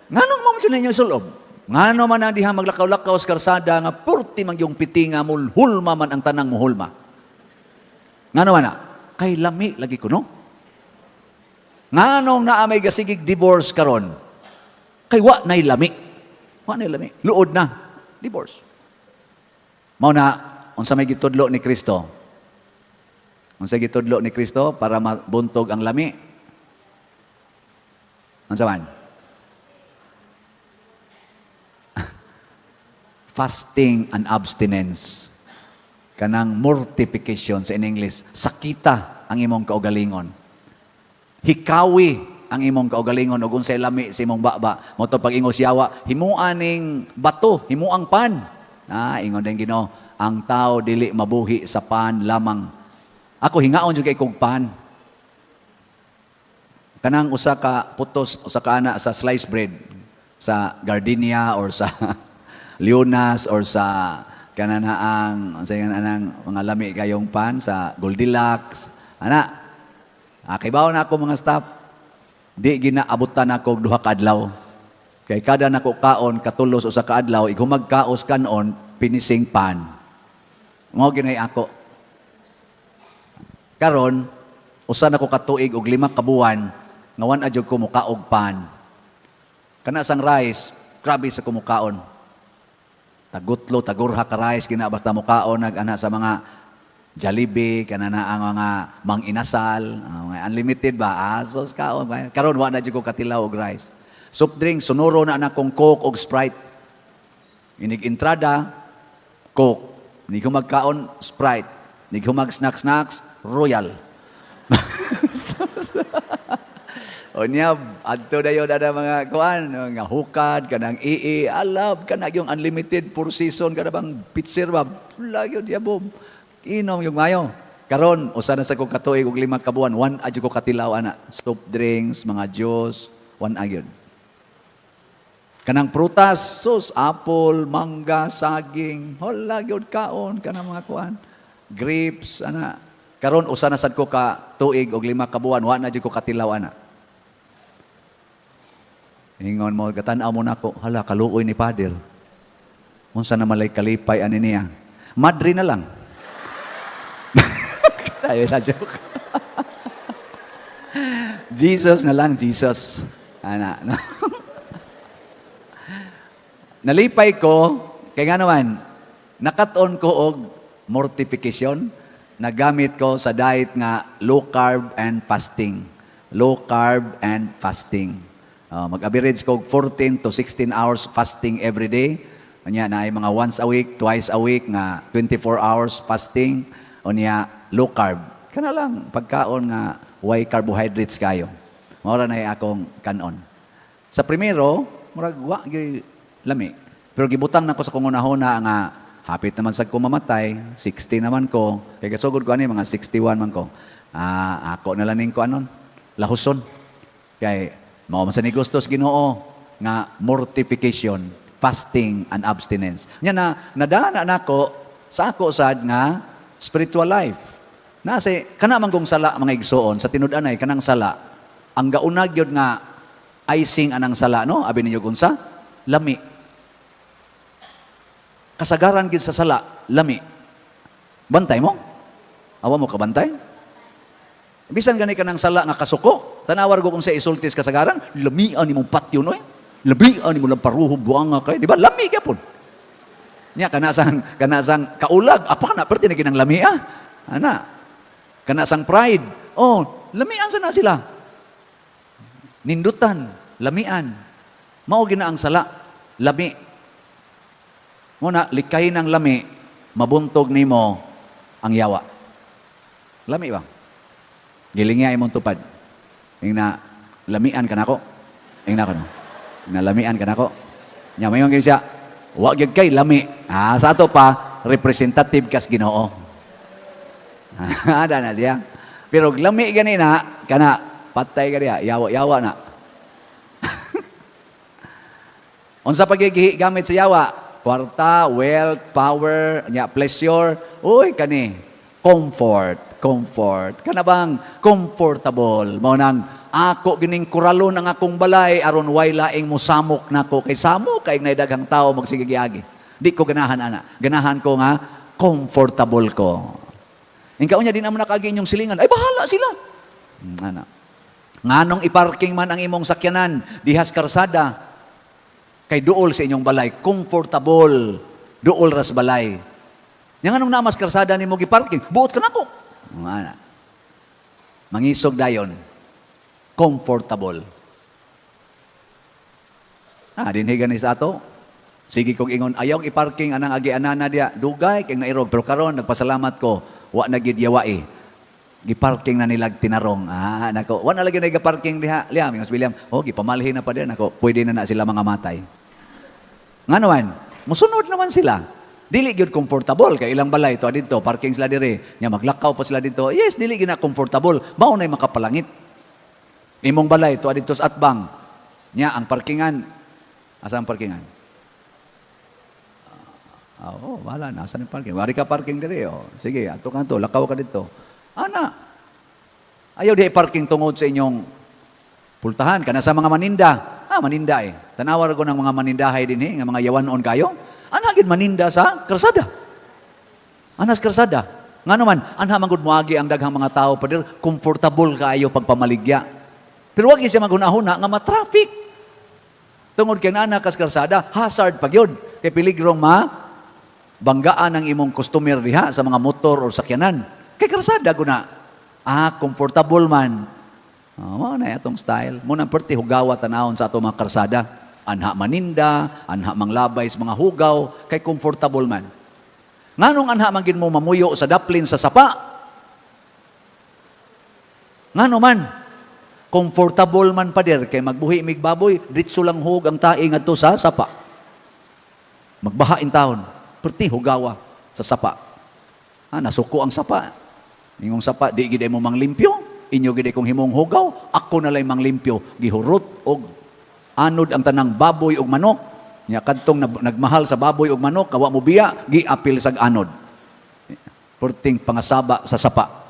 Nganong mo man ninyo sulob? Ngano man ang diha maglakaw-lakaw sa karsada nga purti man yung pitinga mulhulma man ang tanang muhulma. Ngano man na? Kay lami lagi ko no? Nganong naa may gasigig divorce karon? Kay wa nay lami. Wa nay lami. Luod na. Divorce. Mao na unsa may gitudlo ni Kristo? Unsa gitudlo ni Kristo para mabuntog ang lami? Unsa man? Fasting and abstinence. Kanang mortification sa in English. Sakita ang imong kaugalingon. Hikawi ang imong kaugalingon ug unsay lami sa imong baba. Mo to pag-ingos yawa, himuan ning bato, himuang pan. Ingon din Ginoo, ang tao dili mabuhi sa pan lamang. Ako hingaon jud kay kog pan. Kanang usa ka putos, usa ka ana sa sliced bread sa gardenia or sa Leonas or sa kananaang sa anang mga lami kayong pan sa Goldilocks. Ana, kaybaw na ako mga staff. Di ginaabutan ako duha ka adlaw. Kay kada nako kaon katulos usa ka adlaw igumag kaos kanon pinising pan. Mao ginay ako. Karon usa na ko katuig og 5 ka buwan nga wan adyo ko mukaog pan. Kana sang rice, grabe sa kumukaon. Tagutlo, tagurha ka rice, gina basta mukaon, nag-ana sa mga Jollibee, kanana ang mga mang-inasal, mga unlimited ba? Asos kaon. Karon wa na dyan ko katilaw og rice. Soft drink, sunuro na kong Coke og Sprite. Inig entrada, Coke. Inig humagkaon, Sprite. Inig humag snacks, Royal. O niya, adto dayon ada mga kuan, nga hukad, kanang alab, kanang yung unlimited 4 season, kada bang pitser ba, lagi yun, yabom. Inom yung mayo. Karon, usa na sa kong katuig og 5 ka buwan, 1 adyo ko katilaw, ana. Soft drinks, mga juice, 1 agyon. Kanang prutas, sus, apple, mangga, saging, hala gyud kaon, kanang mga kuan. Grapes, ana. Karon, usa na sad ko ka tuig og 5 ka buwan, 1 adyo ko katilaw, ana. Ingon mo, katanaw mo na ako, hala, kaluoy ni Pader. Unsa na malay kalipay ani niya. Madre na lang. Tayo na joke. Jesus na lang, Jesus. Ana. Nalipay ko, kaya nga naman, nakaton ko og mortification, nagamit ko sa diet nga low carb and fasting. Low carb and fasting. Mag-average ko 14 to 16 hours fasting every day. Unya na ay mga once a week, twice a week nga 24 hours fasting. Unya low carb. Kana lang pagkaon nga way carbohydrates kayo. Maura na akong kanon. Sa primero, murag wa gyud lami. Pero gibutang nako sa kong unahuna nga hapit naman sad ko mamatay, 60 naman ko. Kay kasugod ko ani mga 61 man ko. Ako na lang ning ko anon, lahuson. Kay mao man sa ni gustos Ginoo nga mortification, fasting and abstinence. Nya na nadana nako sa ako sad nga spiritual life. Nasi kana man kong sala mga igsoon sa tinud-anay kanang sala ang gaunag yun nga icing anang sala no abi ninyo unsa lami. Kasagaran gid sa sala lami. Bantay mo? Awa mo ka bantay? Bisan gani ka ng sala nga kasuko, tanawar ko kung sa isultis kasagaran, lamian ni mong patyo, no? Lamian ni mo lang paruhob, buwang nga kayo. Di ba? Lami ka po. Nya, kanasang kaulag, apa na, perti na ginang lami, Ana. Kanasang pride, lamian sana sila. Nindutan, lamian. Mao gina ang sala, lami. Muna, likayin ng lami, mabuntog nimo ang yawa. Lami ba? Gilingi ay mong tupad. Yung na, lamian ka na ko. Yung na ko, no? Na lamian ka na ko. Nya, mayroon kayo siya, Wa gyud kay lami. Sa ato pa representative kas Ginoo. Ada na siya. Pero lami ganina kana patay ka diya, yawa-yawa na. Unsa pagigihi gamit sa yawa? Kwarta, wealth, power, nya pleasure, uy kani comfort. Kana bang comfortable? Mao nang ako gining kuralon ang akong balay aron way laing mo samok nako kay samok kay nay daghang tao magsigigiagi. Di ko ganahan ana. Ganahan ko nga comfortable ko. Ingkaw niya din naman nakagi inyong silingan. Ay bahala sila. Ana. Nganong iparking man ang imong sakyanan dihas karsada kay duol sa inyong balay, comfortable duol ras balay. Yang anong namas karsada nimo giparking, buot ka nako. Ana. Mangisog dayon. Comfortable. Dinhi gani sa ato. Sige kong ingon, ayaw iparking anang agi anana dia, dugay kay nairog. Pero karon nagpasalamat ko, wa na gid yawai. Giparking na nilag tinarong. Nako, wa na lagi na giparking diha. Liam, Mas William, gipamalhin na pa din nako. Pwede na sila mga matay. Nganoan, musunod naman sila. Dili gyud comfortable kay ilang balay to adto, parking sila dire. Nya maglakaw pa sila dito. Yes, dili gyud na comfortable. Mao nay makapalangit. Imong balay to adto sa atbang. Nya ang parkingan, asa ang parkingan? Wala na. Asan yung parking? Wari ka parking dire. Sige, ato kanto, lakaw ka dito. Ana, ayaw di parking tungod sa inyong pultahan. Kana sa mga maninda. Maninda eh. Tanawar ko ng mga manindahay din nga mga yawanon kayo. Ana gid maninda sa karsada. Anas karsada. Nga naman, anha manggod moagi ang daghang mga tao padir, comfortable kaayo pagpamaligya. Pero wag siya maghunahuna nga ma-traffic. Tungod kay nana kas karsada, hazard pag yun. Kay piligrong banggaan ang imong customer diha sa mga motor o sakyanan. Kay karsada guna. Comfortable man. Mo na atong style. Mo nang perti hugawa tanawon sa ato mga karsada. Anha maninda, anha manglabay sa mga hugaw, kay comfortable man. Nganong anha man gid mo mamuyo sa daplin sa sapa? Ngano man? Comfortable man pader kay magbuhi mig baboy, ditso lang hug ang tae ngadto sa sapa. Magbaha in taon, perti hugawa sa sapa. Nasuko ang sapa. Ingong sapa, di gid mo manglimpyo. Inyo gid kong himong hugaw, ako na lay manglimpyo. Gihurot og anod ang tanang baboy ug manok. Nya kadtong nagmahal sa baboy ug manok, kawa mo biya, giapil sa anod. Perting pangasaba sa sapa.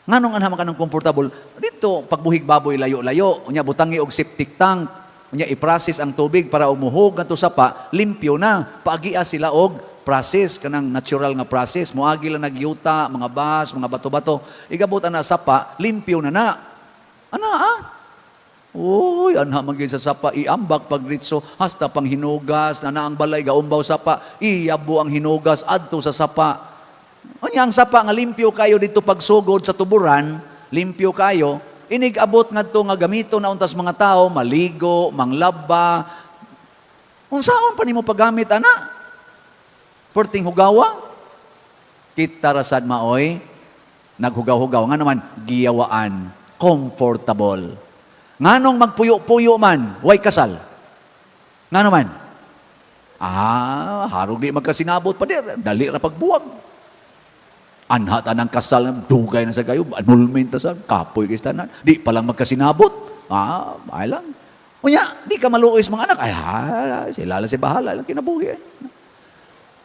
Nganong anha man kanang comfortable? Dito pagbuhig baboy layo-layo, nya butangi og septic tank, nya i-process ang tubig para umuhog ngadto sapa, limpyo na. Paagia sila og process, kanang natural nga process. Moagi lang nagyuta, mga bas, mga bato-bato. Igabot ana sapa, limpyo na na. Uy, anha magin sa sapa, iambak pagritso, hasta pang hinugas, na ang balay, gaumbaw sapa, iyabo ang hinugas, adto sa sapa. Ang sapa nga limpyo kayo dito pagsugod sa tuburan, limpyo kayo, inig-abot nga to nga gamito na untas mga tao, maligo, manglaba. Unsaon pa nimo paggamit, ana? Perting hugawa, kita rasad maoy, naghugaw-hugaw. Nga naman, giyawaan, comfortable. Nganong magpuyo-puyo man, way kasal. Nga naman, harog di magkasinabot pa dir, dali na pagbuwag. Anhata ng kasal, dugay na sa kayo, annulment sa kapoy kistanan, di palang magkasinabot. Ay lang. Unya, di ka maluoy sa mga anak, sila lang si bahala, lang kinabuhi.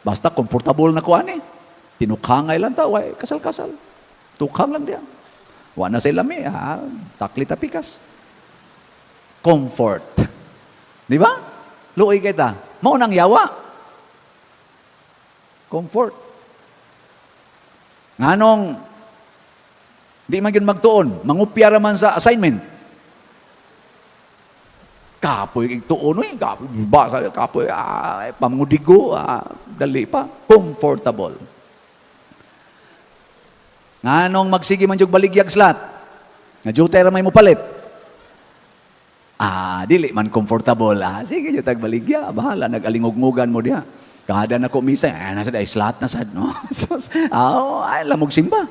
Basta comfortable na kuan Tinukhangay lang tao, kasal-kasal. Tukhang lang diyan. Wa na sila takli tapikas. Comfort. Di ba? Luoy kita. Mao nang yawa. Comfort. Nganong di man gyud magtuon, mangupya ra man sa assignment. Kapoy tuon kapoy basa kapoy pamudigo dali pa comfortable. Nganong magsige man jud baligyag slat. Nga jutay ra may mopalit. Dili man comfortable. Sige jud tag baligya, bahala nagalingog-ngugan mo diha. Kada na ko misa, nasa day slat na sad no. Ay lamog simba.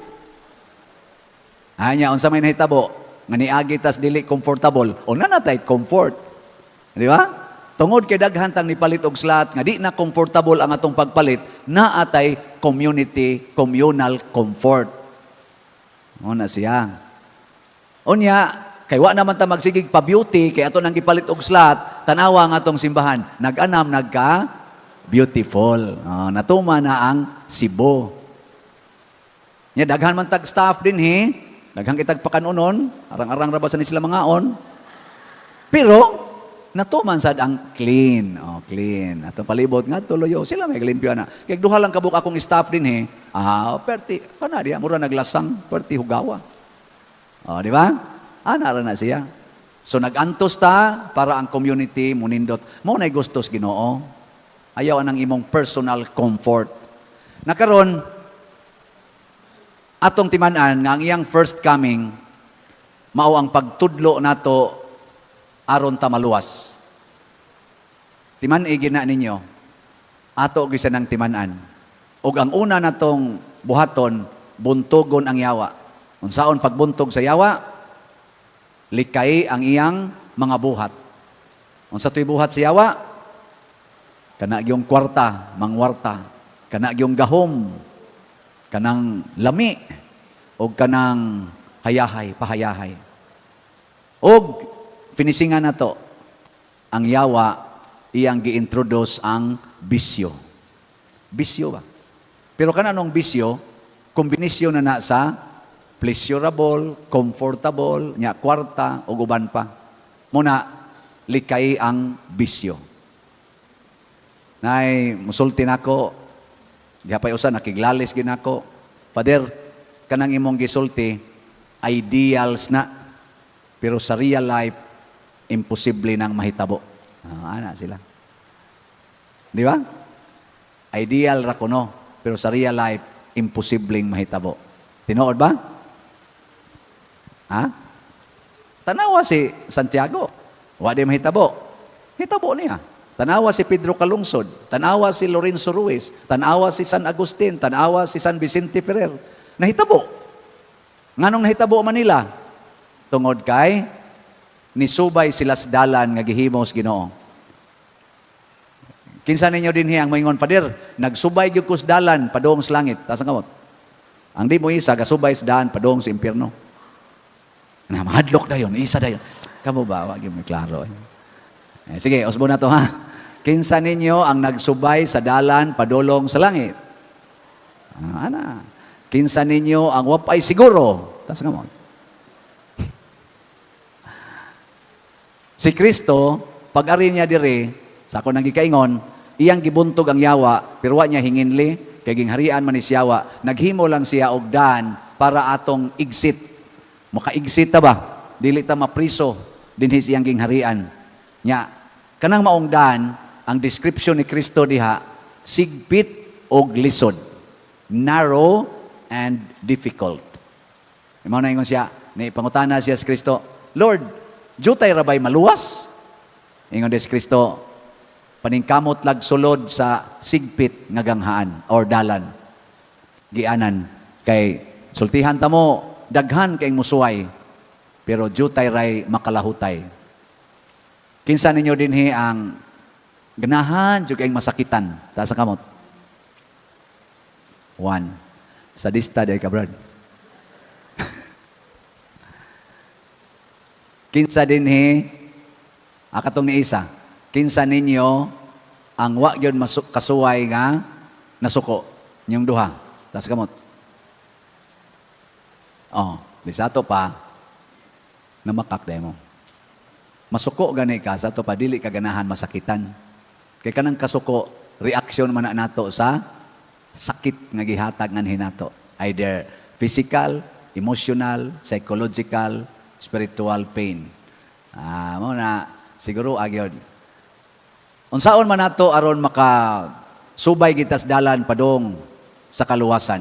Anya unsa may nahitabo nga niagi tas dili comfortable. O na natay comfort. Di ba? Tungod kay daghan tang nipalit og slot nga di na comfortable ang atong pagpalit, na atay communal comfort. Mo na siya. Unya, kay wa naman ta magsigig pa beauty kay ato nang gipalit og slot, tanawa nga atong simbahan, nag-anam nagka beautiful. Natuma na ang Cebu. Nya daghan man tag staff din daghang kitag pakanunon, arang-arang ra ba sa ni sila mangaon. Pero natuman sad ang clean. Clean. Atong palibot nga tuloyo sila may limpyo na. Kay duha lang kabuk akong staff din perti kana diya mura naglasang perti hugawa. Di ba? Ana ra na siya. So nagantos ta para ang community munindot. Mao nay gustos Ginoo. Ayaw anang imong personal comfort. Nakaron atong timan-an nga ang iyang first coming mao ang pagtudlo nato aron ta maluwas. Timan-i gina ninyo, ato gisa ng timan-an. Og ang una natong buhaton, buntogon ang yawa. Unsaon pagbuntog sa yawa? Likay ang iyang mga buhat. Unsa to'y buhat sa yawa? Kana gyung kwarta, mangwarta. Kana gyung gahom, kanang lami, o kanang hayahay, pahayahay. Og finisingan na to, ang yawa, iyang gi-introduce ang bisyo. Bisyo ba? Pero kananong bisyo, kombinasyon na sa pleasurable, comfortable, nya kwarta, o uban pa. Muna, likay ang bisyo. Nay, musulti nako, gihapay usan, nakiglalis ginako. Father, kanang imong gisulti, ideals na, pero sa real life, imposible nang mahitabo. Ana sila. Di ba? Ideal ra kuno, pero sa real life, imposibleng mahitabo. Tinuod ba? Tanawa si Santiago. Wa di mahitabo. Hitabo niya. Tanawa si Pedro Calungsod. Tanawa si Lorenzo Ruiz. Tanawa si San Agustin. Tanawa si San Vicente Ferrer. Nahitabo. Nganong nahitabo Manila? Tungod kay nisubay sila sa dalan nga gihimos Ginoo. Kinsa ninyo din ang moingon, Pader, nagsubay gyud ko sa dalan padung sa langit. Tasa kamot. Ang di mo isa gasubay sa daan padung sa impierno. Na mahadlok dayon, isa dayon. Kamo ba wa gyud mo klaro. Sige, usbo na to ha. Kinsa ninyo ang nagsubay sa dalan padulong sa langit? Ana. Kinsa ninyo ang wapay siguro? Tasa kamot. Si Kristo, pag-ari niya dire, sa ako nang gikaingon, iyang gibuntog ang yawa, pero wa niya hinginli, kay gingharian man ni yawa, naghimo lang siya og daan para atong exit. Maka-exit ta ba? Dili ta mapriso dinhi siyang gingharian. Nya, kanang maong daan, ang description ni Kristo diha, sigpit og lisod. Narrow and difficult. Mao na ingon siya, ni pangutana siya sa Kristo, Lord, jutay rabay maluwas? Ingon des Kristo, paningkamot lag sulod sa sigpit nga ganghaan or dalan. Gianan kay sultihan ta mo daghan kay musuway pero jutay ray makalahutay. Kinsa ninyo dinhi ang ganahan jud kay masakitan ta sa kamot? 1. Sadista day ka brad. Kinsa dinhi akatong ni isa. Kinsa ninyo ang wa gyud kasuway nga nasuko inyong duha. Tas kamot. Di sa ato pa namakak day mo. Masuko gani ka sa ato pa dili ka ganahan masakitan. Kay kanang kasuko reaksyon man na nato sa sakit nga gihatag nganhin nato. Either physical, emotional, psychological, spiritual pain. Mo na siguro agyod. Unsaon man nato aron makasubay kita sa dalan padong sa kaluwasan.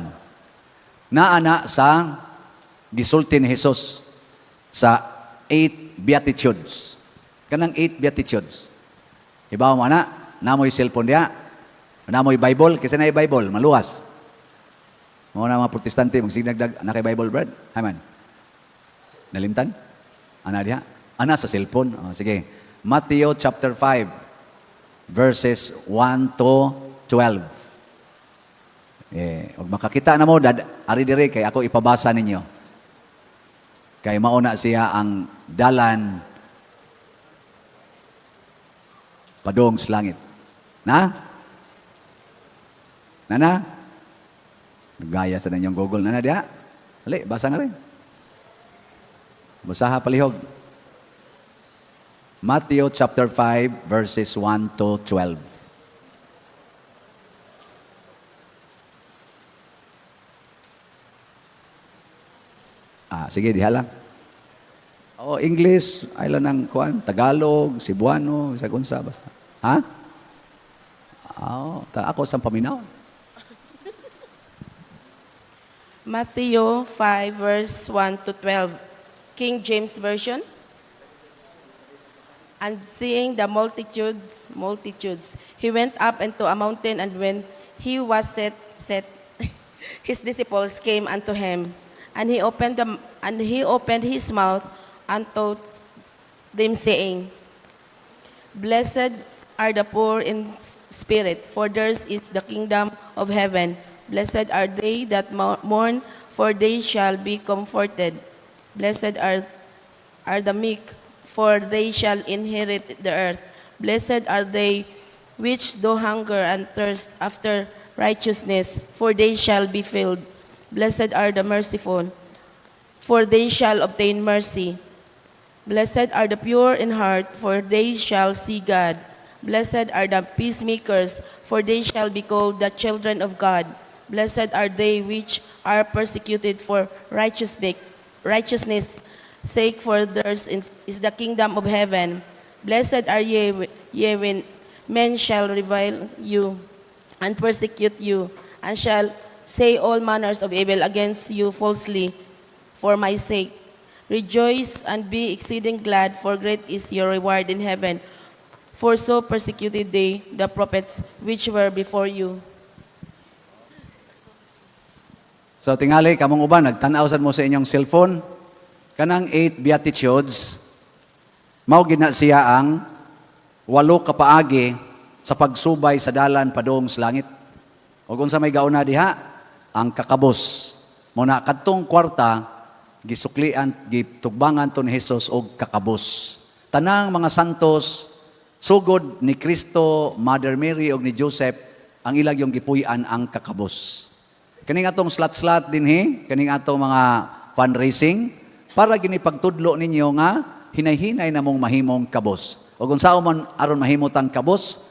Naana sa gisulti ni Jesus sa 8 Beatitudes. Kanang 8 Beatitudes. Ibaw mo na, namoy cellphone diya, namoy Bible, kasi na Bible, maluwas. Mga na mga protestante, magsignagdag, na kay Bible, Brad? Amen. Nalimtan? Ana diha? Ana sa cellphone? Sige. Matthew chapter 5, verses 1 to 12. Huwag makakita na mo, ari dire, kay ako ipabasa ninyo. Kay mauna siya ang dalan padong sa langit. Na? Nana? Nagaya sa ninyong Google. Nana diha? Dali, basa nga rin. Basaha palihog. Matthew chapter 5 verses 1 to 12. Sige, diha lang. English, ay lang ng kuan, Tagalog, Cebuano, isa basta. Ha? Ako sa paminaw. Matthew 5 verse 1 to 12, King James Version. And seeing the multitudes, he went up into a mountain, and when he was set, his disciples came unto him, and he opened his mouth unto them, saying, Blessed are the poor in spirit, for theirs is the kingdom of heaven. Blessed are they that mourn, for they shall be comforted. Blessed are the meek, for they shall inherit the earth. Blessed are they which do hunger and thirst after righteousness, for they shall be filled. Blessed are the merciful, for they shall obtain mercy. Blessed are the pure in heart, for they shall see God. Blessed are the peacemakers, for they shall be called the children of God. Blessed are they which are persecuted for righteousness' sake, for theirs is the kingdom of heaven. Blessed are ye when men shall revile you and persecute you, and shall say all manners of evil against you falsely for my sake. Rejoice and be exceeding glad, for great is your reward in heaven. For so persecuted they the prophets which were before you. So tingali, kamong uban, nagtanaw sad mo sa inyong cellphone, kanang 8 Beatitudes, mao gina siya ang 8 kapaagi sa pagsubay sa dalan padong sa langit. O kung sa may gauna diha, ang kakabos. Muna kadtong kwarta, gisuklian, gitugbangan to ni Jesus og kakabos. Tanang mga santos, sugod ni Kristo, Mother Mary og ni Joseph, ang ilag yung gipuy-an ang kakabos. Kaning atong slot-slot dinhi, kaning atong mga fundraising, para ginipagtudlo ninyo nga, hinay-hinay na mong mahimong kabos. O kung saan man aron mahimot ang kabos,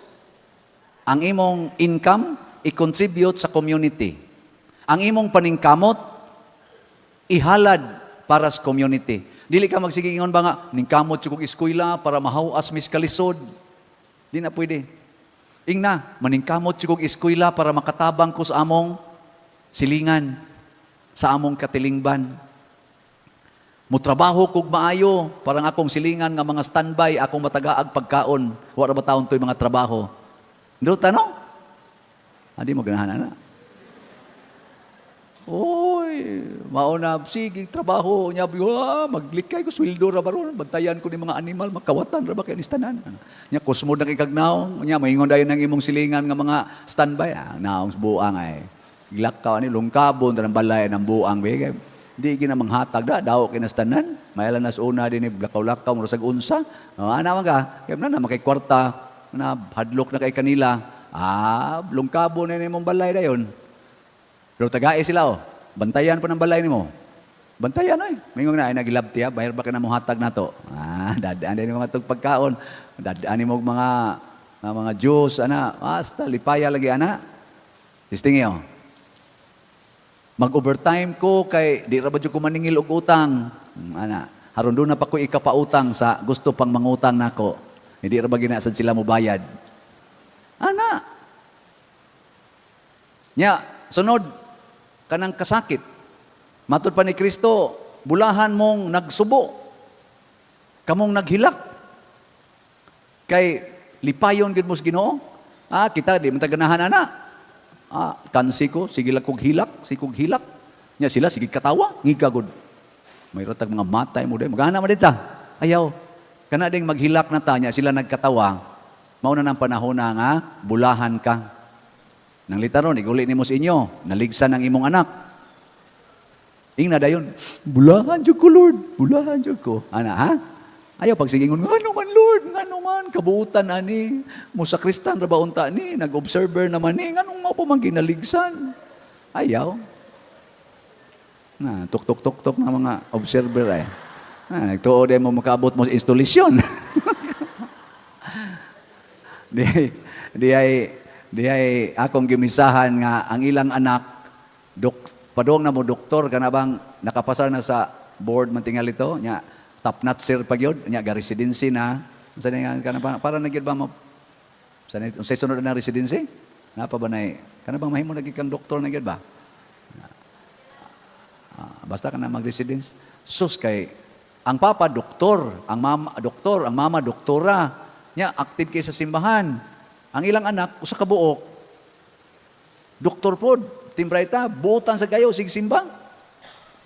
ang imong income, i-contribute sa community. Ang imong paningkamot, ihalad para sa community. Dili ka magsigingon ba nga, ningkamot yung eskwela para mahawas miskalisod. Di na pwede. Ingna, maningkamot yung eskwela para makatabang ko sa among silingan, sa among katilingban. Mutrabaho kog maayo, parang akong silingan nga mga standby, akong matagaag pagkaon, wala ba taon to'y mga trabaho. Doon tanong? Hindi mo ganahan na. Oy, mauna, sige, trabaho niya, maglikay ko, sweldo ra baron, bantayan ko ni mga animal, makawatan ra ba kayo nistanan. Nya, kusmo na ikagnaw, nya, maingon dayon ng imong silingan nga mga standby, naong buang ay. Glakaw ni lungkabon ng balay ng buang bigay. Di gina manghatag daw kinastanan. Mayala nas una din ni lakaw-lakaw mo sa unsa. Ana man ka, kay na makay kwarta na hadlok na kay kanila. Lungkabon na nimong balay dayon. Pero tagay sila bantayan pa ng balay nimo. Bantayan ay. Mingong na ay nagilabti bayar ba ka na mo hatag nato. Dadaan din mga tug pagkaon. Dadaan nimo mga juice ana. Basta lipaya lagi ana. Listingi mag-overtime ko kay di ra ba ko maningil og utang. Ana, haron doon na pa ko ikapautang sa gusto pang mangutang nako. Hindi ra ba ginasad sila mo bayad. Ana. Nya, sunod kanang kasakit. Matud pa ni Kristo, bulahan mong nagsubo. Kamong naghilak. Kay lipayon gid mo sa Ginoo. Kita di mataganahan ana. Kansi ko, sige lang kong hilak, Nya sila, sige katawa, ngigagod. May ratag mga matay mo din, magana mo dito. Ayaw, kana ding maghilak na ta, nya sila nagkatawa, mauna ng panahon na nga, bulahan ka. Nang litaron, iguli ni mo sa inyo, naligsan ang imong anak. Ingna dayon, bulahan jud ko, Lord. Bulahan jud ko. Ana, ha? Ayaw pagsigingon, ngano man, Lord, ngano man, kabuutan ani. Musa Kristan ra ba unta ni, nag-observer naman ni, nganong mo pa man ginaligsan. Ayaw. Na, tuk-tuk-tuk-tuk na mga observer ay. Nagtuo din mo makaabot mo sa instalasyon. di ay akong gimisahan nga ang ilang anak padong na mo doktor kana bang nakapasar na sa board man tingal ito nya top notcher pa gyud nya ga residency na sa nga kana ba para na gyud ba mo sa unsay sunod na residency na pa ba nay kana bang mahimo lagi kang doktor na gyud ba basta ka na mag-residence sus kay ang papa doktor ang mama doktora nya active kay sa simbahan. Ang ilang anak usa ka buok doktor pod, timbrayta, buotan sa gayo sig simba.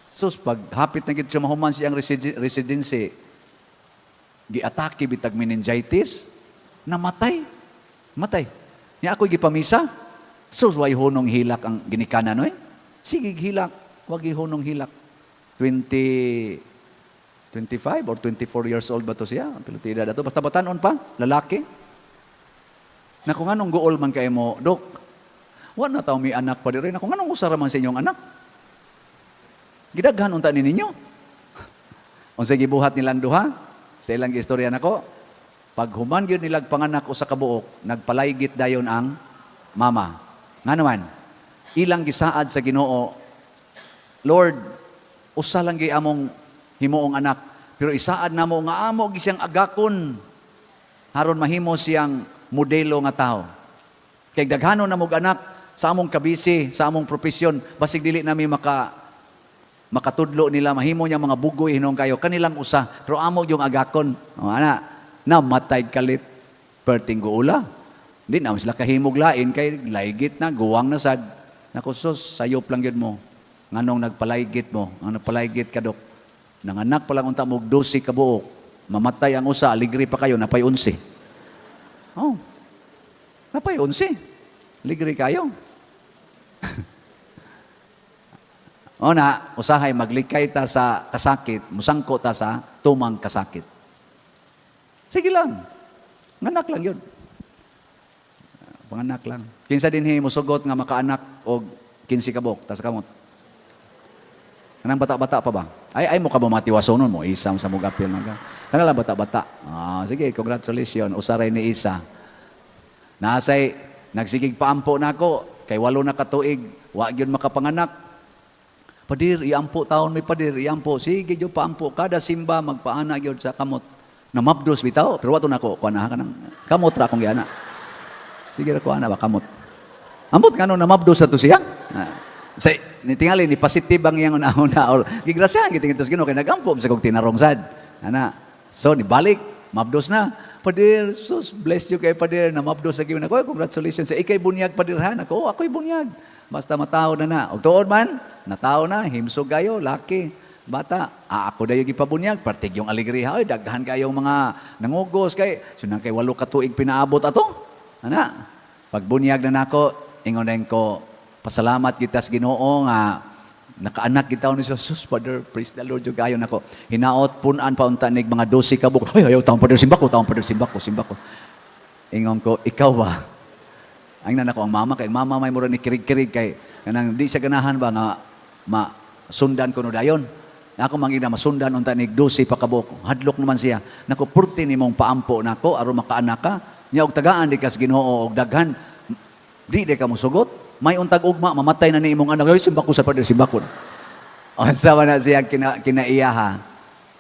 Sus pag hapit na gid siya mahuman siyang residency, giatake bitag meningitis, namatay. Matay. Nya ako gipamisa. Sus way hunong hilak ang ginikanan no eh. Sige hilak, wag hunong hilak. 25 or 24 years old ba to siya? Pilotida dato basta batanon pa, lalaki. Na kung anong gool man kayo mo, Dok, wala na tao may anak pa rin. Na kung anong usara man sa inyong anak. Gidaghan unta ni ninyo. Unsa gibuhat nilang duha, sa ilang istorya nako, pag human gyud nilag panganak usa ka buok, nagpalaygit dayon ang mama. Nga naman, ilang gisaad sa Ginoo, Lord, usa lang gyud among himuong anak, pero isaad namo nga amo gi siyang agakon haron mahimo siyang modelo nga tao. Kay daghanon na mong anak sa among kabisi, sa among profesyon, basig dili nami makatudlo nila, mahimo niya mga bugoy hinong kayo, kanilang usa, pero amo yung agakon. O ana, namatay kalit, perting guula. Hindi naman sila kahimog lain, kay laigit na, guwang na sad. Nakusos, sayop lang yun mo. Nganong nagpalaigit mo, ang nagpalaigit ka, Dok. Nanganak pa lang unta mo, 12 ka buok. Mamatay ang usa, aligri pa kayo, napay 11. Oh, napay 11. Ligri kayo. O na, usahay, maglikay ta sa kasakit, musangko ta sa tumang kasakit. Sige lang. Nganak lang yun. Panganak lang. Kinsa dinhi musugot nga makaanak og 15 kabok, tas kamot. Kanang bata-bata pa ba? Ay mo ka ba matiwasonon mo? Isam sa mugapil na. Kanala bata-bata. Sige, congratulations. Usaray ni Isa. Nasay, nagsigig paampo na ako. Kay 8 na katuig. Wa gyud makapanganak. Padir, iampo taon may padir. Iampo. Sige, gyud paampo. Kada simba, magpaana gyud sa kamot. Namabdos bitaw. Pero wato na ako. Kuha na ka ng kamot ra akong giana. Sige ra kuha na ba, kamot. Ambot nga nung namabdos sa to siya. Say, nitingali ni positive ang iyang una-una or gigrasyahan gitingin tos Ginoo kay nagampo sa kog tinarong sad. Ana. So ni balik, mabdos na. Padir, sus, bless you kay Padir na mabdos sa giyon ako. Congratulations. Ikay bunyag Padirhan ako. Ako'y bunyag. Basta matao na. Og tuod man, natao na, himsog kayo, laki, bata. Ako dayo gipabunyag, partig yung aligriha. Oy, daghan kayong mga nangugos kay sunang kay 8 ka tuig pinaabot ato. Ana. Pag bunyag na nako, ingon ko pasalamat kita sa Ginoo nga nakaanak kita ni Jesus. Father, praise the Lord, yung ayon ako. Hinaot, punan pa unta nig mga 12 kabuk. Ay, ayaw, taong Father, simba ko. Ingon ko, ikaw ba? Ang nanako, ang mama, kay mama may mura ni kirig-kirig, kay kanang di siya ganahan ba nga masundan ko no dayon. Ako mangina masundan unta nig 12 pa kabuk. Hadlok naman siya. Nako, purti ni mong paampo nako, aron makaanak ka. Nya og tagaan di kas Ginoo og daghan. Di ka mo sugot. May untag ugma, mamatay na ni imong anak. Ay, simba ko sa Father, simba ko. Unsa man na siya kinaiya ha,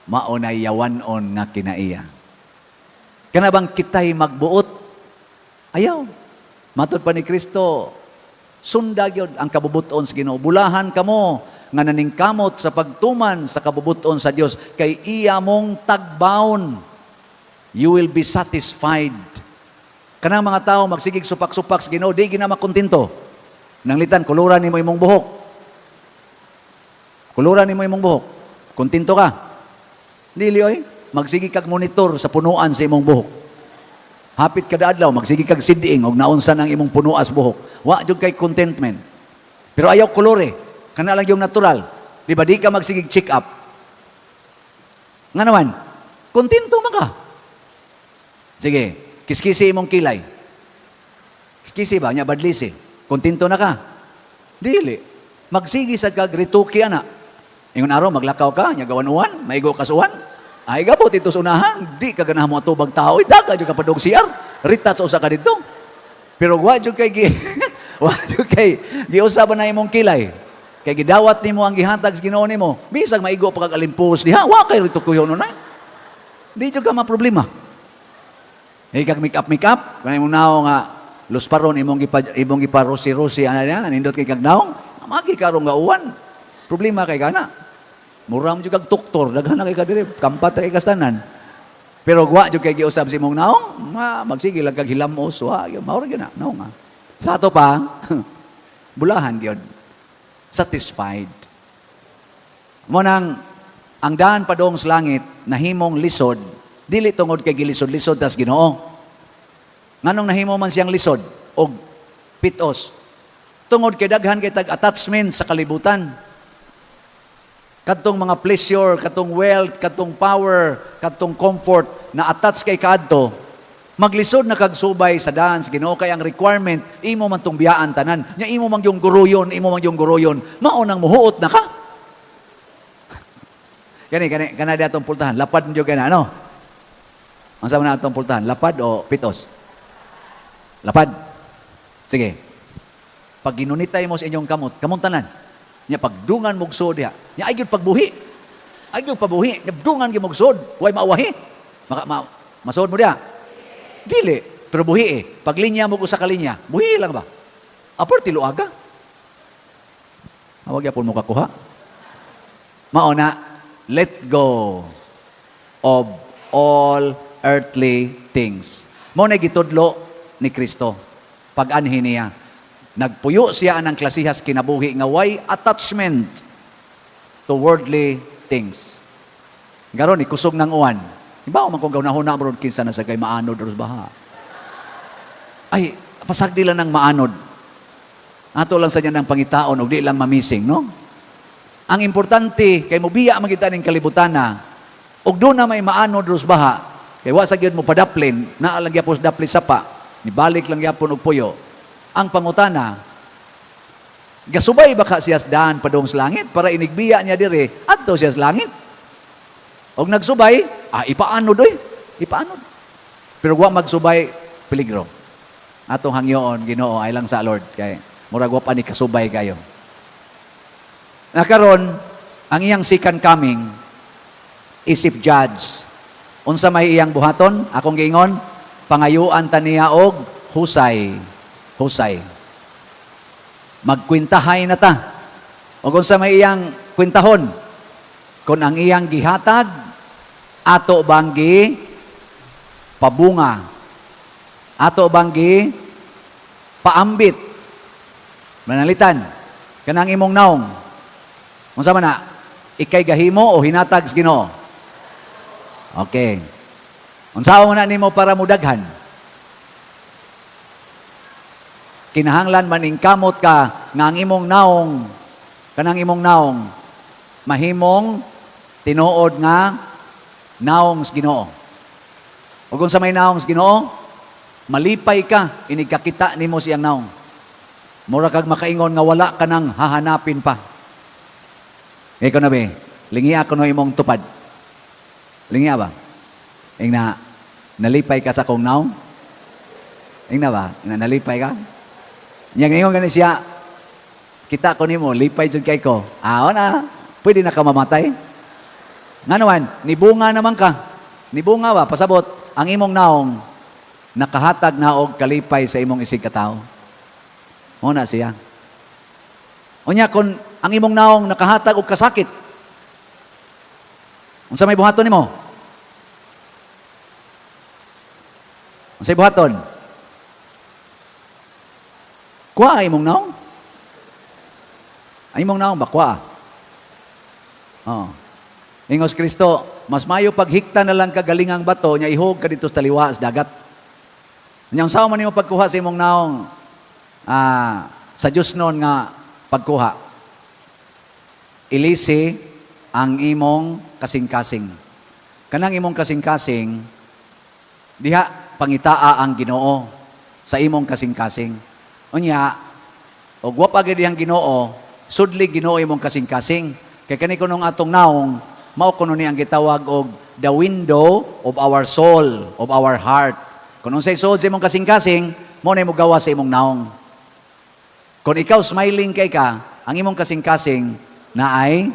maunay yawanon nga kinaiya. Kana bang kitay magbuot? Ayaw. Matod pa ni Kristo, sundag yun ang kabubuton sa Ginoo. Bulahan kamo nga naningkamot sa pagtuman sa kabubuton sa Dios kay iya mong tagbaon. You will be satisfied. Kanang mga tao magsigig supak-supak sa Ginoo, di gina makontento. Nanglitan, kuluran ni mo imong buhok. Kuluran ni mo imong buhok. Kontento ka. Dili oy, magsigi kag monitor sa punuan sa imong buhok. Hapit kada adlaw magsige kag siding og naunsa ang imong punuas buhok. Wa jud kay contentment. Pero ayaw kolore, kana lang yung natural. Di ba di ka magsigig check up? Nga naman, kontento man ka. Sige, kiskisi imong kilay. Kiskisi ba? Nya badlisi. Kontento na ka. Dili. Magsigi sa kag rituki ana. Ingon araw maglakaw ka, nya gawan-uwan, maigo ka suwan. Ay gabot ito sa unahan, di ka ganahan mo atubag tao, daga jud ka padung CR. Ritat sa usa ka dito. Pero wa jud kay wa jud kay giusa ba na imong kilay. Kay gidawat nimo ang gihatag sa Ginoo nimo. Bisag maigo pa kag alimpos diha, wa kay rito kuyon na. Di jud ka ma-problema. Kag make up, kanay mo naw nga lusparon imong giparosi-rosi ana niya, nindot kay kag naong, magi karong nga uwan. Problema kay kana. Mura mo jud kag doktor, daghan na kay ka diri, kampat kay kastanan. Pero wa jud kay giusab si imong naong, magsige lang kag hilamos, wa, mao ra gyud na, naong nga. Sa ato pa, bulahan gyud. Satisfied. Mo nang ang daan padong sa langit nahimong lisod, dili tungod kay gilisod-lisod tas Ginoo. Nganong nahimo man siyang lisod og pitos? Tungod kay daghan kay tag-attachment sa kalibutan. Katong mga pleasure, katong wealth, katong power, katong comfort na attach kay kadto, maglisod na kag subay sa daan sa Ginoo kay ang requirement imo man tong biyaan tanan. Nya imo man yung guruyon, mao nang muhuot na ka. Kana datong pultahan, lapad mo jud kana ano? Unsa man atong pultahan, lapad o pitos? Lapad. Sige. Pag ginunitay mo sa inyong kamot tanan. Nya pagdungan mogsod diha. Nya ay gyud pagbuhi. Ay gyud pabuhi, nya dungan gyud mogsod, way maawahi. Masod mo diha. Dili, pero buhi Pag linya mo usa ka linya, buhi lang ba? Apor tiluaga. Awag yapon mo kakuha. Mao na, let go of all earthly things. Mo na gitudlo ni Kristo. Pag-anhin niya. Nagpuyo siya ng klasihas kinabuhi nga way attachment to worldly things. Garon, ikusog ng uwan. Ibaw man kung gaunahon na bro, kinsa na sa kay maanod o baha. Ay, pasagdi lang ng maanod. Ato lang sa niya ng pangitaon o di lang mamising, no? Ang importante, kay mubiya magita ng kalibutan na, og doon na may maanod o baha, kay wa sa gyud mo padaplin, naalang yapos dapli sapa, nibalik lang yapon og puyo. Ang pangutana, gasubay baka siya daan padong sa langit para inigbiya niya dire adto siya sa langit. Og nagsubay, ipaanod oy, ipaanod. Pero wa magsubay, peligro. Atong hangyoon Ginoo ay lang sa Lord kay murag wa pa ni kasubay kayo. Nakaron ang iyang second coming isip judge. Unsa may iyang buhaton? Akong giingon, pangayuan ta niya og husay. Husay. Magkwintahay na ta. O kung sa may iyang kwintahon, kung ang iyang gihatag, ato banggi pabunga, ato banggi paambit, manalitan, kanang imong naong, kung sa man na, ikay gahimo o hinatag sa Ginoo? Okay. Kung saan mo na nimo para mudaghan, kinahanglan maningkamot ka nga ang imong naong, kanang imong naong, mahimong tinuod nga naong sa Ginoo. O kung sa may naong sa Ginoo, malipay ka, inigkakita nimo siyang naong. Mura kag makaingon nga wala ka nang hahanapin pa. Ikaw na be, lingiya ko no imong tupad. Lingiya ba? Ing na, nalipay ka sa kong naong? Ing na ba? Nalipay ka? Nya ngayon gani siya, kita ko nimo, lipay jud kay ko. Na, pwede na ka mamatay. Nga naman, nibunga naman ka. Nibunga ba? Pasabot, ang imong naong, nakahatag na og kalipay sa imong isig katao. Muna siya. Unya, kung ang imong naong nakahatag og kasakit, unsa may buhaton nimo? Unsay buhaton? Kuha imong naong? Ay imong naong ba? Kuha. Oh. Ingos Kristo, mas mayo paghikta na lang kagalingang bato, nya ihog ka dito sa taliwa sa dagat. Nyang sao man nimo pagkuha sa imong naong sa Dios noon nga pagkuha. Ilisi ang imong kasing-kasing. Kanang imong kasing-kasing diha pangitaa ang Ginoo sa imong kasing-kasing. Unya, og wa pa gid ang Ginoo, sudli Ginoo imong kasing-kasing. Kay kani kunong atong naong mao kuno ni ang gitawag og the window of our soul, of our heart. Kung unsay suod sa imong kasing-kasing, mo na mo gawa sa imong naong. Kung ikaw smiling kay ka, ang imong kasing-kasing na ay,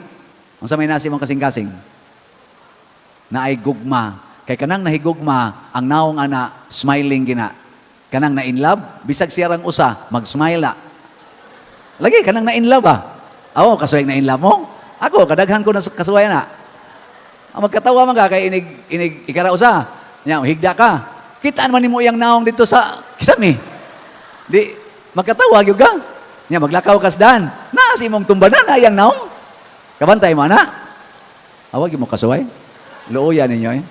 unsa may nasa imong kasing-kasing? Na ay gugma. Kay kanang nahigugma, ang naong ana, smiling gina. Kanang na in love, bisag siyarang usa, mag-smile na. Lagi, kanang na in love ah. Ako, kasuway na in love mo. Ako, kadaghan ko na kasuway na. Ang magkatawa man ka, kay inig ikara usa. Nya, higda ka. Kitaan man nimo iyang naong dito sa kisami. Di, magkatawa gyud ka. Nya, maglakaw kasdan. Na, si imong tumbanan na iyang naong. Kabantay mo na. Awag mo kasuway. Luoyan ninyo eh.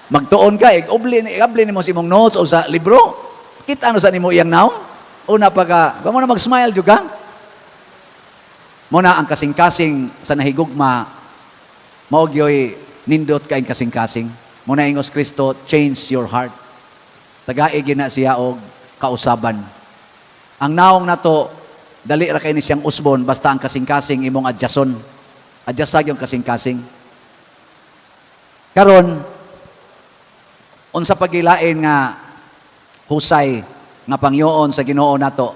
Magtuon ka, igabli nimo si imong notes o sa libro. Kita ano sa nimo iyang naong? Una pa ka, ba mo na mag-smile juga? Muna ang kasing-kasing sa nahigugma, maugyoy nindot kaing kasing-kasing. Muna ingos Kristo, change your heart. Tagaig na siya og kausaban. Ang naong nato, dali ra kay ni siyang usbon, basta ang kasing-kasing imong adjason. Adjasag yung kasing-kasing. Karon, unsa pagilain nga husay nga pangyoon sa Ginoo nato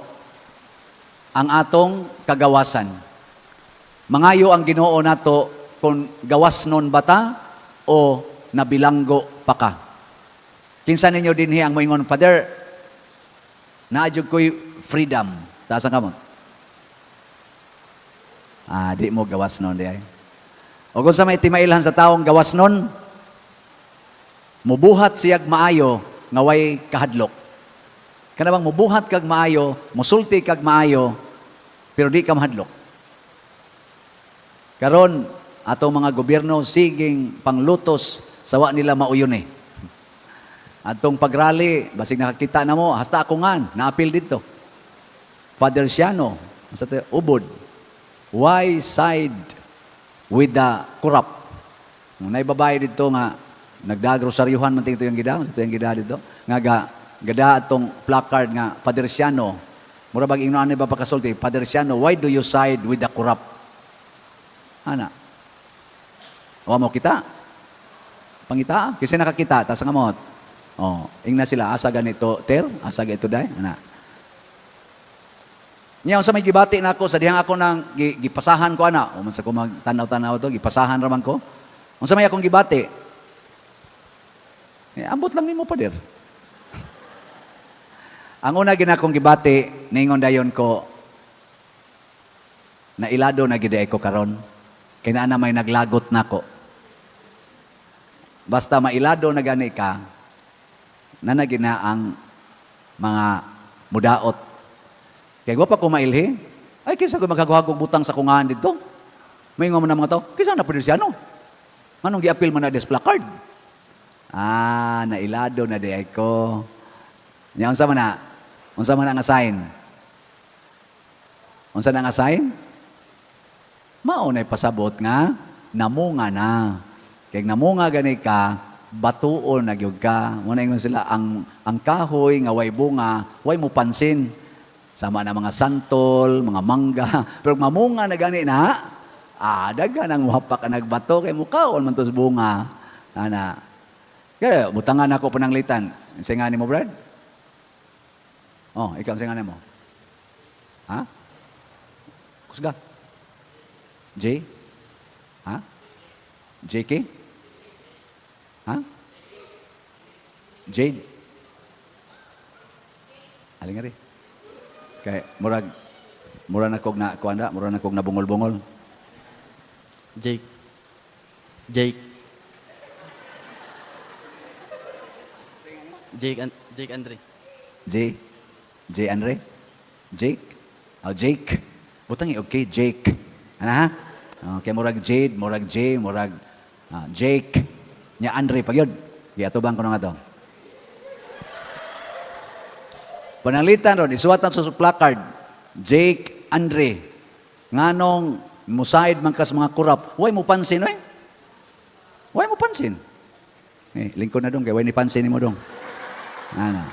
ang atong kagawasan. Mangayo ang Ginoo nato kung gawasnon bata o nabilanggo pa ka. Kinsa ninyo dinhi ang moingon, Father, naadjog ko'y freedom. Taasan ka mo? Di mo gawasnon di ay. O kung sa may timailhan sa taong gawasnon, mubuhat siyag maayo nga way kahadlok. Kana bang mubuhat kag maayo, musulti kag maayo, pero di ka mahadlok. Karon atong mga gobyerno siging panglutos sawa nila mauyon eh. Atong pagrally, basig nakakita na mo, hasta ako nga, naapil dito. Father Siano, ubod. Why side with the corrupt? Nung naibabay dito nga, nagdagrosaryuhan man ito yung gida, sa ito yung gida dito, nga gada atong placard nga, Father Siano, mura bag ingnoan ba pakasulti, Father Siano, why do you side with the corrupt? Ana? Awa mo kita? Pangita? Kasi nakakita, tas nga mo, ingna sila, asa ganito, asa ganito day, ana? Niya, sa may gibati na ako, sa dihang ako nang gipasahan ko, ana, o sa ko magtanaw-tanaw to, gipasahan raman ko, sa may akong gibati, ambot lang ni mo pa der. Ang una ginakong gibati, ningon dayon ko, na ilado na giday ko karon. Kaya na may naglagot na ko. Basta mailado na gani ka, nanagina ang mga mudaot. Kaya gwa pa kumailhi, ay kisa ko magkagwagog butang sa kungaan dito. May nga mo na mga tao, kisa na pwede siya, no? Anong gi-appeal mo na des placard? Nailado na di ay ko. Nya, unsa man na? Unsa man ang assign? Unsa na ang assign? Maunay pasabot nga, namunga na. Kaya namunga gani ka, batuon na gyud ka. Muna ingon sila, ang kahoy nga way bunga, way mo pansin. Sama na mga santol, mga mangga. Pero mamunga na gani na, daga nang wapak ka nagbato, kay mukaon man to sa bunga. Ana. Kaya, butangan ako pananglitan. Singani mo, Brad? Ikaw singani mo. Ha? Kusga? J? Ha? JK? Ha? Jade? Aling nga rin. Kaya, murag na kog na kuanda, murag na kog na bungol-bungol. Jake. Jake Andre. J Andre? Jake? Jake. Butang okay, Jake. Ano ha? Okay, murag Jade, murag J, murag Jake. Nya Andre, pag yun. Giatubang ko na nga to. Pananglitan ron, isuwatan sa placard, Jake Andre, nganong musaid man kas mga kurap, huwag mo pansin, eh? Huwag mo pansin. Lingkod na dong, kaya huwag ni pansin mo dong. Ano.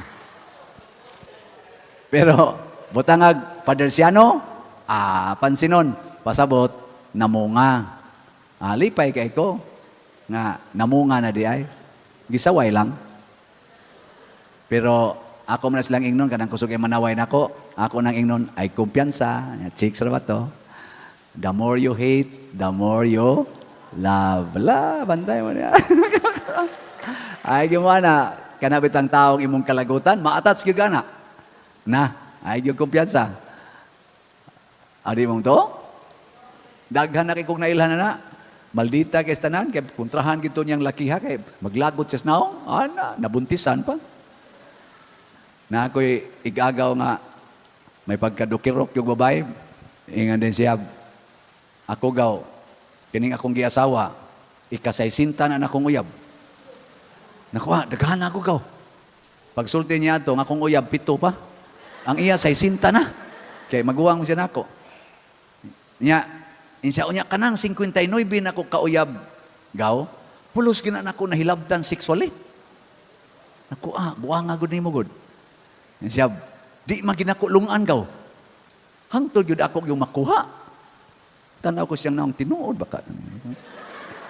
Pero, butangag, Father Siano, pansinon, pasabot, namunga. Lipay kay ko, nga namunga na di ay. Gisaway lang. Pero, ako man silang ingnon, kanang kusog ay manaway na ko, ako nang ingnon ay kumpiyansa, chicks na ba to? The more you hate, the more you love. Bantay mo niya. Ay, gimana, kanabit ang taong imong kalagutan, ma-attach ka na. Ay, yung kumpiyansa. Adi mong to? Daghan na kay kong nailhan na. Maldita kay tanan, kay kontrahan gito niyang lakiha, kay maglagot siya naong, nabuntisan pa. Na ako'y igagaw nga, may pagkadukirok yung babae, ingan din siya, ako gaw, kining akong giasawa, ikasaysinta na akong uyab. Naku, daghan ako gaw. Pagsulti niya ito, akong uyab, 7 pa. Ang iya, 60 na. Kaya maguwang mo siya na ako. Insya unya kanang 59 na ako kauyab, gaw, pulos gina na ako nahilabtan sexually. Naku, buwang agad ni mo gud. Siya, di maginako lungan gaw. Hangtod yun ako yung makuha. Tanaw ko siyang naong tinuod baka.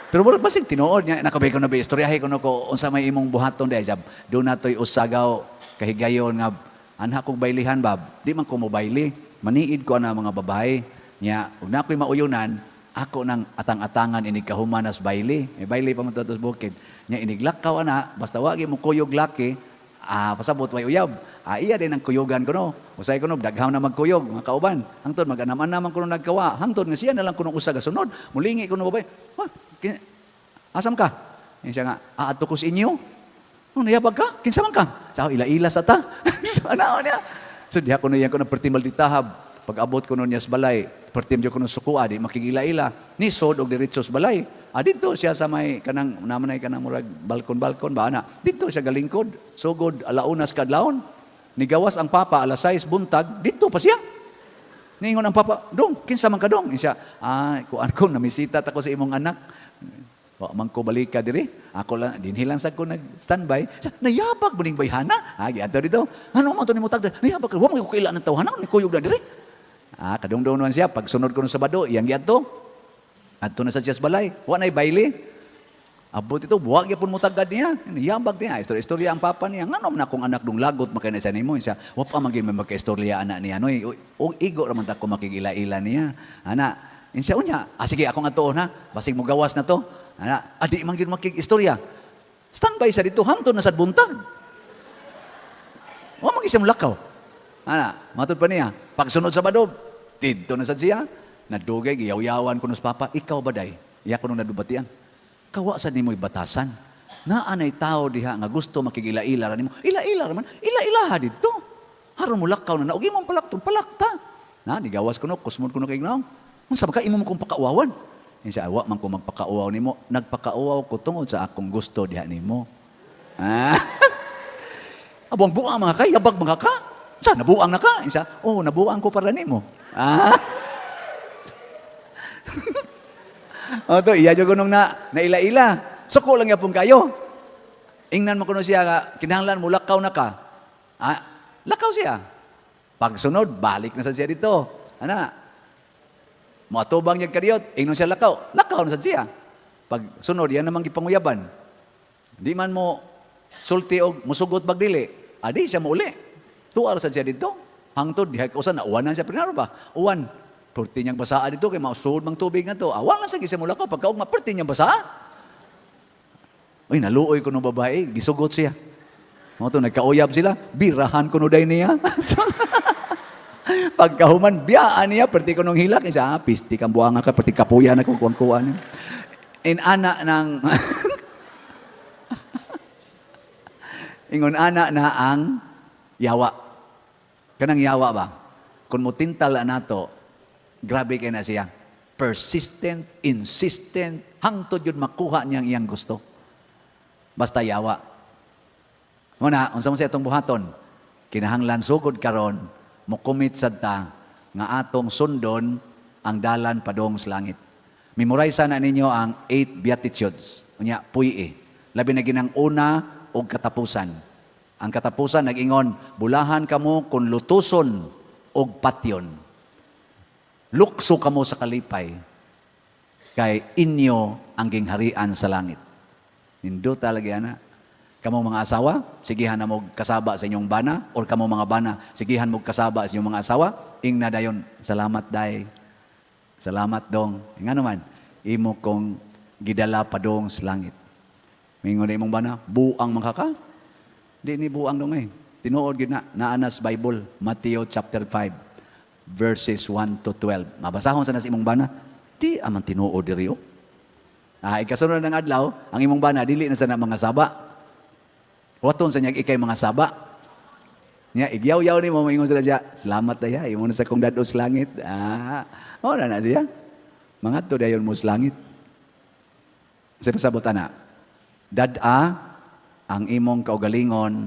Pero murag basig tinuod niya. Nakabay ko na ba, istoryahe ko na ko, unsa may imong buhaton dahil siya, doon na to'y usagaw, kahigayon nga, anha kong bailihan bab, di man ko mo baili, maniid ko na mga babae, niya, huwag na ako'y mauyunan, ako nang atang-atangan inigkahumanas baili. May baili pa mo ito bukid. Niya, iniglakaw na, basta wagi mo kuyog laki, pasabot way uyab. Iya din ang kuyugan ko no. Usay ko no, dagham na magkuyog, mga kauban. Hangtod, mag-anaman naman ko no nagkawa. Hangtod, nga siya na lang ko nung usa gasunod. Mulingi ko no babay. Asam ka? Yan siya nga, ato ko sa inyo. Nayabag ka? Kinsa man ka? Sao, ila-ila sa ta. Ano niya? So, diha ko na yan ko na pertimal ditahab. Pag abot ko nun niya sa balay, pertim ko nun sukua, di makigila-ila. Ni sod og diretso sa balay. Dito siya sa may kanang naman ay kanang murag balkon-balkon ba ana. Dito siya galingkod, sugod alaunas kadlawon. Nigawas ang papa alas 6 buntag, dito pa siya. Ningon ang papa, "Dong, kinsa man ka dong?" Siya, kuan ko namisita ta ko sa imong anak. Wa man ko balika diri. Ako lang dinhilang sa ko nag-standby. Nayabag buning bayhana. Giadto dito. Ano man to nimo tagda? Nayabag wa man ko kaila ng tawhanan ni kuyog na diri. Kadungdong man siya pag sunod ko sa Sabado, iyang giadto. Adto na sa Diyas balay, wa na'y baile. Abot ito, buwag yapon mo tagad niya. Yambag niya, istorya ang papa niya. Nga naman akong anak nung lagot, makina sa nimo. Siya, wa pa maging may magka-istorya anak niya. No? O igo raman ta ko makigila-ila niya. Ana, siya unya, sige akong atoon ha, basig mo gawas na to. Ana, adi man gyud makig-istorya. Standby sa dito, hangtod na sa buntag. Wa maging siya mulakaw. Ana, matod pa niya. Pagsunod sa Sabado, dito na sa siya. Nadugay, giyaw-yawan ko nos papa, ikaw ba day? Iya ko nung nadubatian. Kawa sa nimo'y batasan. Naanay tao diha nga gusto makigila-ila nimo. Ila-ila raman, ila-ilaha dito. Haron mo lakaw na naugi mong palakta. Digawas ko no, kusmon ko no kay gnaw. Unsa ba ka imo kong pakauwawan? Siya, awa man ko magpakauwaw nimo. Nagpakauwaw ko tungod sa akong gusto diha nimo. Abang buang mga ka, yabag mga ka. Sa nabuang na ka? Siya, nabuang ko para nimo. Iya jo gunong naila-ila. Suko lang yapon kayo. Ingnan mo kuno siya nga kinahanglan mo lakaw na ka. Lakaw siya. Pag sunod balik na sa siya dito. Moatubang niya kadiyot, ingnon siya lakaw. Lakaw na sa siya. Pag sunod yan namang gipanguyaban. Di man mo sulti og musugot bagdili. Adi siya mo uli. Tuwar sa siya dito. Hangtod dihay ko sa uwan na siya pinaro ba? Uwan. Perti niyang basaa dito, kaya mausuod mang tubig na to. Awang lang sa gisimula ko, pagkaugma, perti niyang basaa. Uy, naluoy ko ng babae, gisugot siya. Mga to, nagkauyab sila, birahan ko no day niya. Pagkahuman, biyaan niya, perti ko nung hilak. Isa, pisti kang buwanga ka, perti kapuya na kung kuwan-kuwan. In ana ng... Ingon ana na ang yawa. Kanang yawa ba? Kung mo tintala na to, grabe kayo na siya. Persistent, insistent, hangtod yun makuha niyang iyang gusto. Basta yawa. Muna, unsa mo siya itong buhaton? kinahanglan sugod karon mokumit sad ta nga atong sundon ang dalan padong sa langit. Memorize na ninyo ang 8 Beatitudes. Unya, puyi. Labi na ginang una o katapusan. Ang katapusan nag-ingon, bulahan kamo kung lutuson o patyon. Lukso kamo sa kalipay. Kay inyo ang gingharian sa langit. Hindo talaga na. Kamo mga asawa, sigihan na mo kasaba sa inyong bana, or kamo mga bana, sigihan mo kasaba sa inyong mga asawa, ing na dayon, salamat day. Salamat dong. Nga naman, imo kong gidala pa dong sa langit. Mingon na imong bana, buang makaka? Di ni buang dong eh. Tinuod gid na, naanas Bible, Matthew chapter 5, verses 1 to 12. Mabasahon sa nas imong bana, di aman tinuod diri o. Ikasunod ng adlaw, ang imong bana, dili na sana mga saba. Waton sa niyag ikay mga saba. Nya, igyaw-yaw ni mo, maingon sila siya, salamat daya, imo na sa kong dado sa langit. Na siya. Mga to dayon mo sa langit. Sa pasabot na, dada ang imong kaugalingon,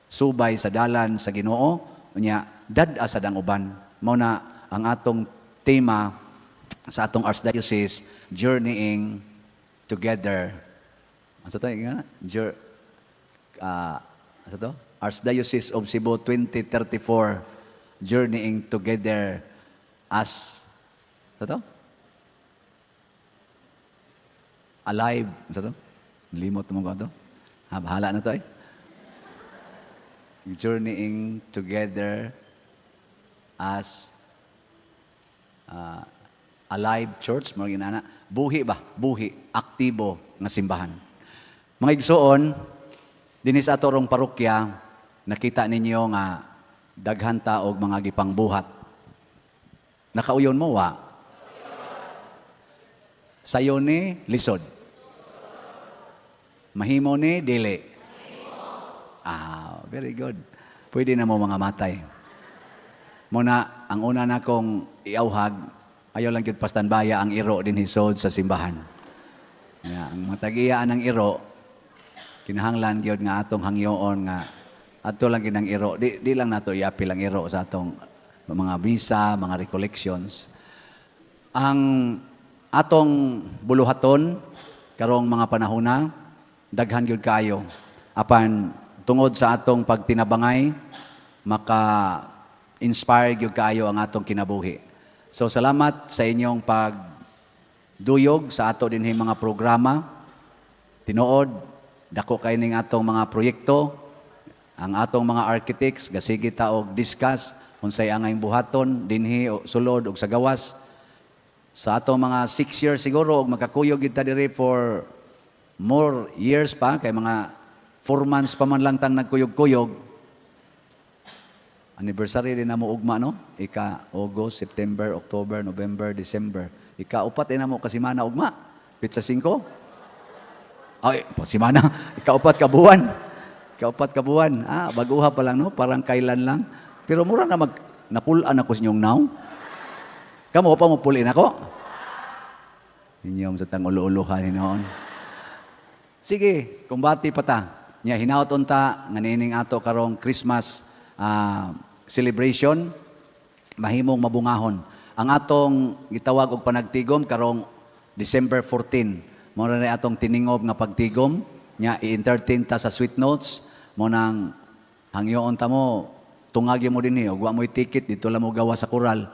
subay sa dalan sa Ginoo, nya, dada sa dang uban. Mao na ang atong tema sa atong Archdiocese, journeying together. Ano to? Ano to? Archdiocese of Cebu 2034, journeying together as, ano to? Alive. Ano to? Limot mo ko to? Bahala na to eh. Journeying together as alive church, mga ginana. Buhi ba? Buhi. Aktibo nga simbahan. Mga igsoon, dinis ato rong parokya, nakita ninyo nga daghan ta og mga gipang buhat. Nakauyon mo wa? Sayo ni lisod. Mahimo ni dili. Very good. Pwede na mo mga matay. Muna, ang una na kong iauhag, ayaw lang yun pastanbaya ang iro din hisod sa simbahan. Ang matag-iyaan ng iro, kinahanglan yun nga atong hangyoon nga ato lang ginang iro. Di lang nato iapi lang iro sa atong mga bisa, mga recollections. Ang atong buluhaton, karong mga panahona, daghan yun kayo. Apan, tungod sa atong pagtinabangay, maka-inspire yun kayo ang atong kinabuhi. So, salamat sa inyong pagduyog sa ato dinhing mga programa. Tinuod, dako kay ning atong mga proyekto, ang atong mga architects, gasigi ta og discuss, unsay angay buhaton, dinhi o sulod og sa gawas. Sa atong mga 6 years siguro, og makakuyog kita diri for more years pa, kay mga 4 months pa man lang tang nagkuyog-kuyog. Anniversary din na mo ugma, no? August, September, October, November, December. Upat din na mo kasimana ugma. Pizza 5. Ay, simana. Upat ka buwan. Baguha pa lang, no? Parang kailan lang. Pero mura na napulan ako sa inyong now. Kamu pa mo pulin ako? Inyong sa tang ulo-uluhan noon. Sige, kumbati pa ta. Nya hinaot unta nga nining ato karong Christmas celebration, mahimong mabungahon. Ang atong gitawag og panagtigom karong December 14. Mao na atong tiningob nga pagtigom, nya i-entertain ta sa sweet notes, mo nang hangyoon ta mo, tungag mo dinhi og wa mo'y ticket dito lang mo gawa sa koral.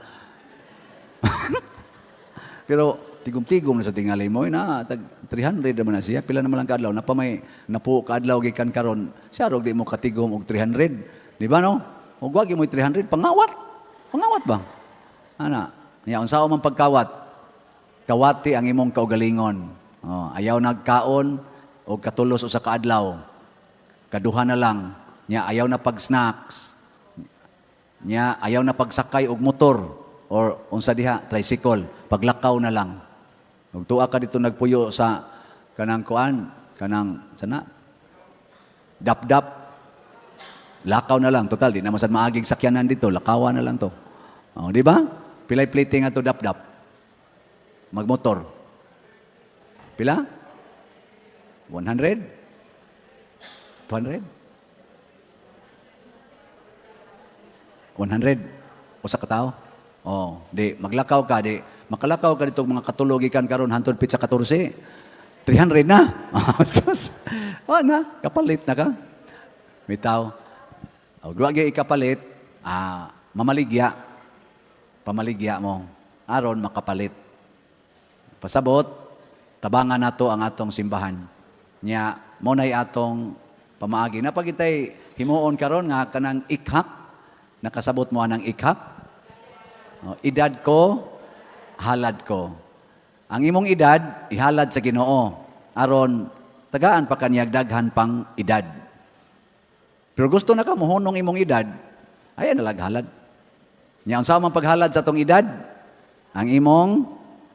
Pero tigom-tigom na sa tingali mo, tag 300 naman na siya. Pila naman lang kaadlaw. Napamay, napu kaadlaw gikan karon. Siya rog di mo katigom og 300. Di ba no? O wagi mo 300, pangawat. Pangawat ba? Ana, niya unsa man pagkawat? Kawati ang imong kaugalingon. Ayaw nagkaon o katulos usa ka adlaw. Kaduha na lang. Niya ayaw na pag-snacks. Niya ayaw na pagsakay og motor or unsa diha tricycle. Paglakaw na lang. Ug tuwa ka dito nagpuyo sa kanang kuan, kanang sana dap-dap. Lakaw na lang total di na masad maaging sakyanan dito, lakawan na lang to. Di ba? Pilay plating ato dap-dap. Magmotor. Pila? 100? 200? 100. Usa ka tao? Oh, di maglakaw ka, di makalakaw ka dito mga katulog ikan karon hantod pizza 14. 300 na. Sus. Na, kapalit na ka. Bitaw. Wag ikapalit, mamaligya. Pamaligya mo. Aron makapalit. Pasabot, tabangan nato ang atong simbahan. Nya mo nay atong pamaagi. Napagitay himuon karon nga kanang ikhak. Nakasabot mo anang ikhak. Edad ko, halad ko. Ang imong edad, ihalad sa Ginoo. Aron, tagaan pa kaniyag daghan pang edad. Pero gusto na ka mohunong imong edad, ayan nalaghalad. Nya unsa man paghalad sa tong edad? Ang imong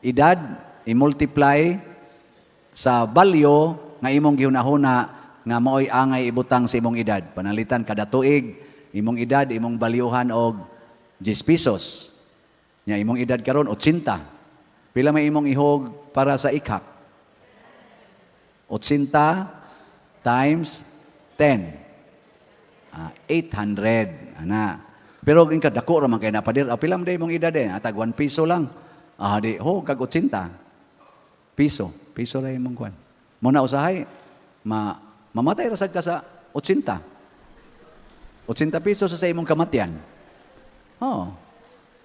edad i-multiply sa balyo nga imong gihunahuna nga maoy angay ibutang sa imong edad. Panalitan kada tuig, imong edad imong balyuhan og 10 pesos. Nya imong edad karon 80. Pila may imong ihog para sa ikhak? 80 times 10. 800. Ana. Pero ingka dako ra man kay napadir. Pila man day imong edad atag 1 piso lang. Di kag 80. Piso ra imong kwan. Mo na usahay mamatay ra sad ka sa 80. 80 pesos sa imong kamatyan.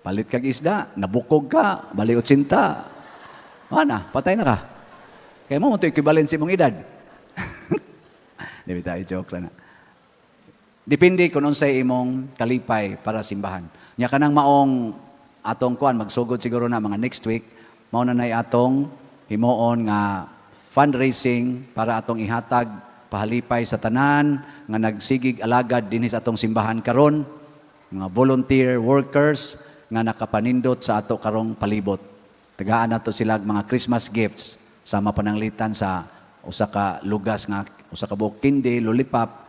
Palit kag isda, nabukog ka, bali 80. Patay na ka. Kaya mo ito equivalent sa imong edad. Di ba tayo, joke lang na. Depende kung unsay imong kalipay para simbahan. Nya kanang maong atong kuan magsugod siguro na mga next week, mao na nay atong himuon nga fundraising para atong ihatag pahalipay sa tanan nga nagsigig alagad dinhi sa atong simbahan karon, mga volunteer workers nga nakapanindot sa ato karong palibot. Tagaan nato sila mga Christmas gifts sa mapananglitan sa usa ka lugas nga usa ka buok kindi, lollipop,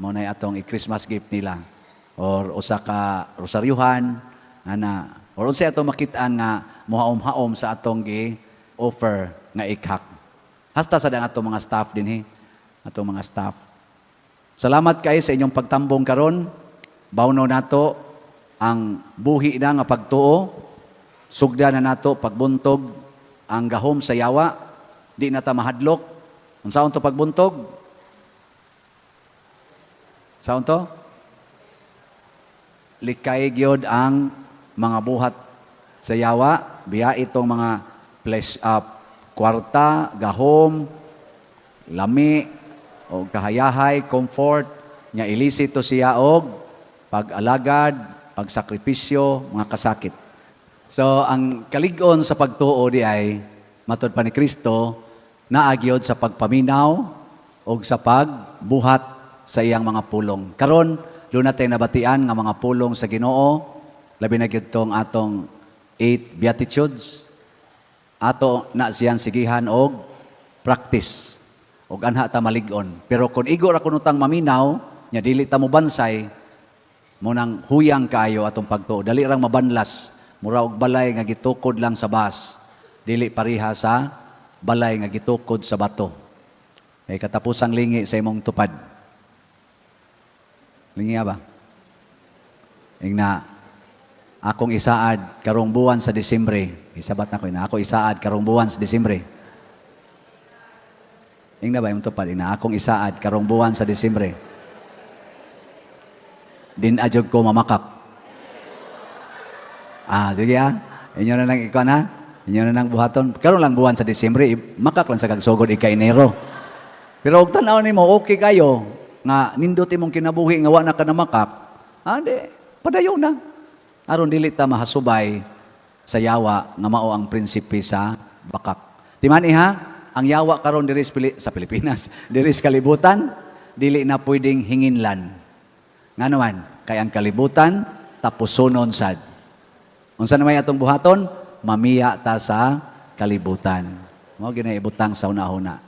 mo na atong i-Christmas gift nila. Or usa ka rosaryuhan, or unsay atong makitaan nga muhaom-haom sa atong gi-offer nga ikhak. Hasta sa atong mga staff dinhi, atong mga staff. Salamat kayo sa inyong pagtambong karon. Bawno nato ang buhi na nga pagtuo, sugda na nato pagbuntog ang gahom sa yawa, di na ta mahadlok. Unsaon to pagbuntog? Saon to? Likay gyud ang mga buhat sa yawa, biya itong mga flesh up, kwarta, gahom, lami, o kahayahay, comfort, nya ilisito siya og pag-alagad, pagsakripisyo, mga kasakit. So, ang kalig-on sa pagtuo di ay, matod pa ni Kristo, naagyod sa pagpaminaw o sa pagbuhat sa iyang mga pulong. Karon, doon natin nabatian nga mga pulong sa Ginoo, labi na gyud tong atong 8 Beatitudes, ato na siyang sigihan og practice, og anha ta malig-on. Pero kung igo ra kunutang maminaw, nya dili ta mo bansay, munang huyang kayo atong pagtuo. Dali rang mabanlas, mura og balay nga gitukod lang sa bas. Dili pariha sa balay nga gitukod sa bato. Kay katapusang lingi sa imong tupad. Lingi ba? Ingna akong isaad karong buwan sa Disyembre. Isabat na ko ina ako isaad karong buwan sa Disyembre. Ingna ba imong tupad ina akong isaad karong buwan sa Disyembre. Din adyog ko mamakak. Sige Inyo na lang ikaw na. Inyo na lang buhaton. Karon lang buwan sa Disyembre, makak lang sa kagsugod ika-Enero. Pero og tan-aw nimo okay kayo nga nindot imong kinabuhi nga wa na ka na makak. Padayon na. Aron dili ta mahasubay sa yawa nga mao ang prinsipe sa bakak. Timani ha, ang yawa karon diri sa Pilipinas, diri sa kalibutan, dili na pwedeng hinginlan. Nga naman, kay ang kalibutan, tapusonon sad. Unsa naman atong buhaton? Mamiya ta sa kalibutan. Mao ginaibutang sa una-una.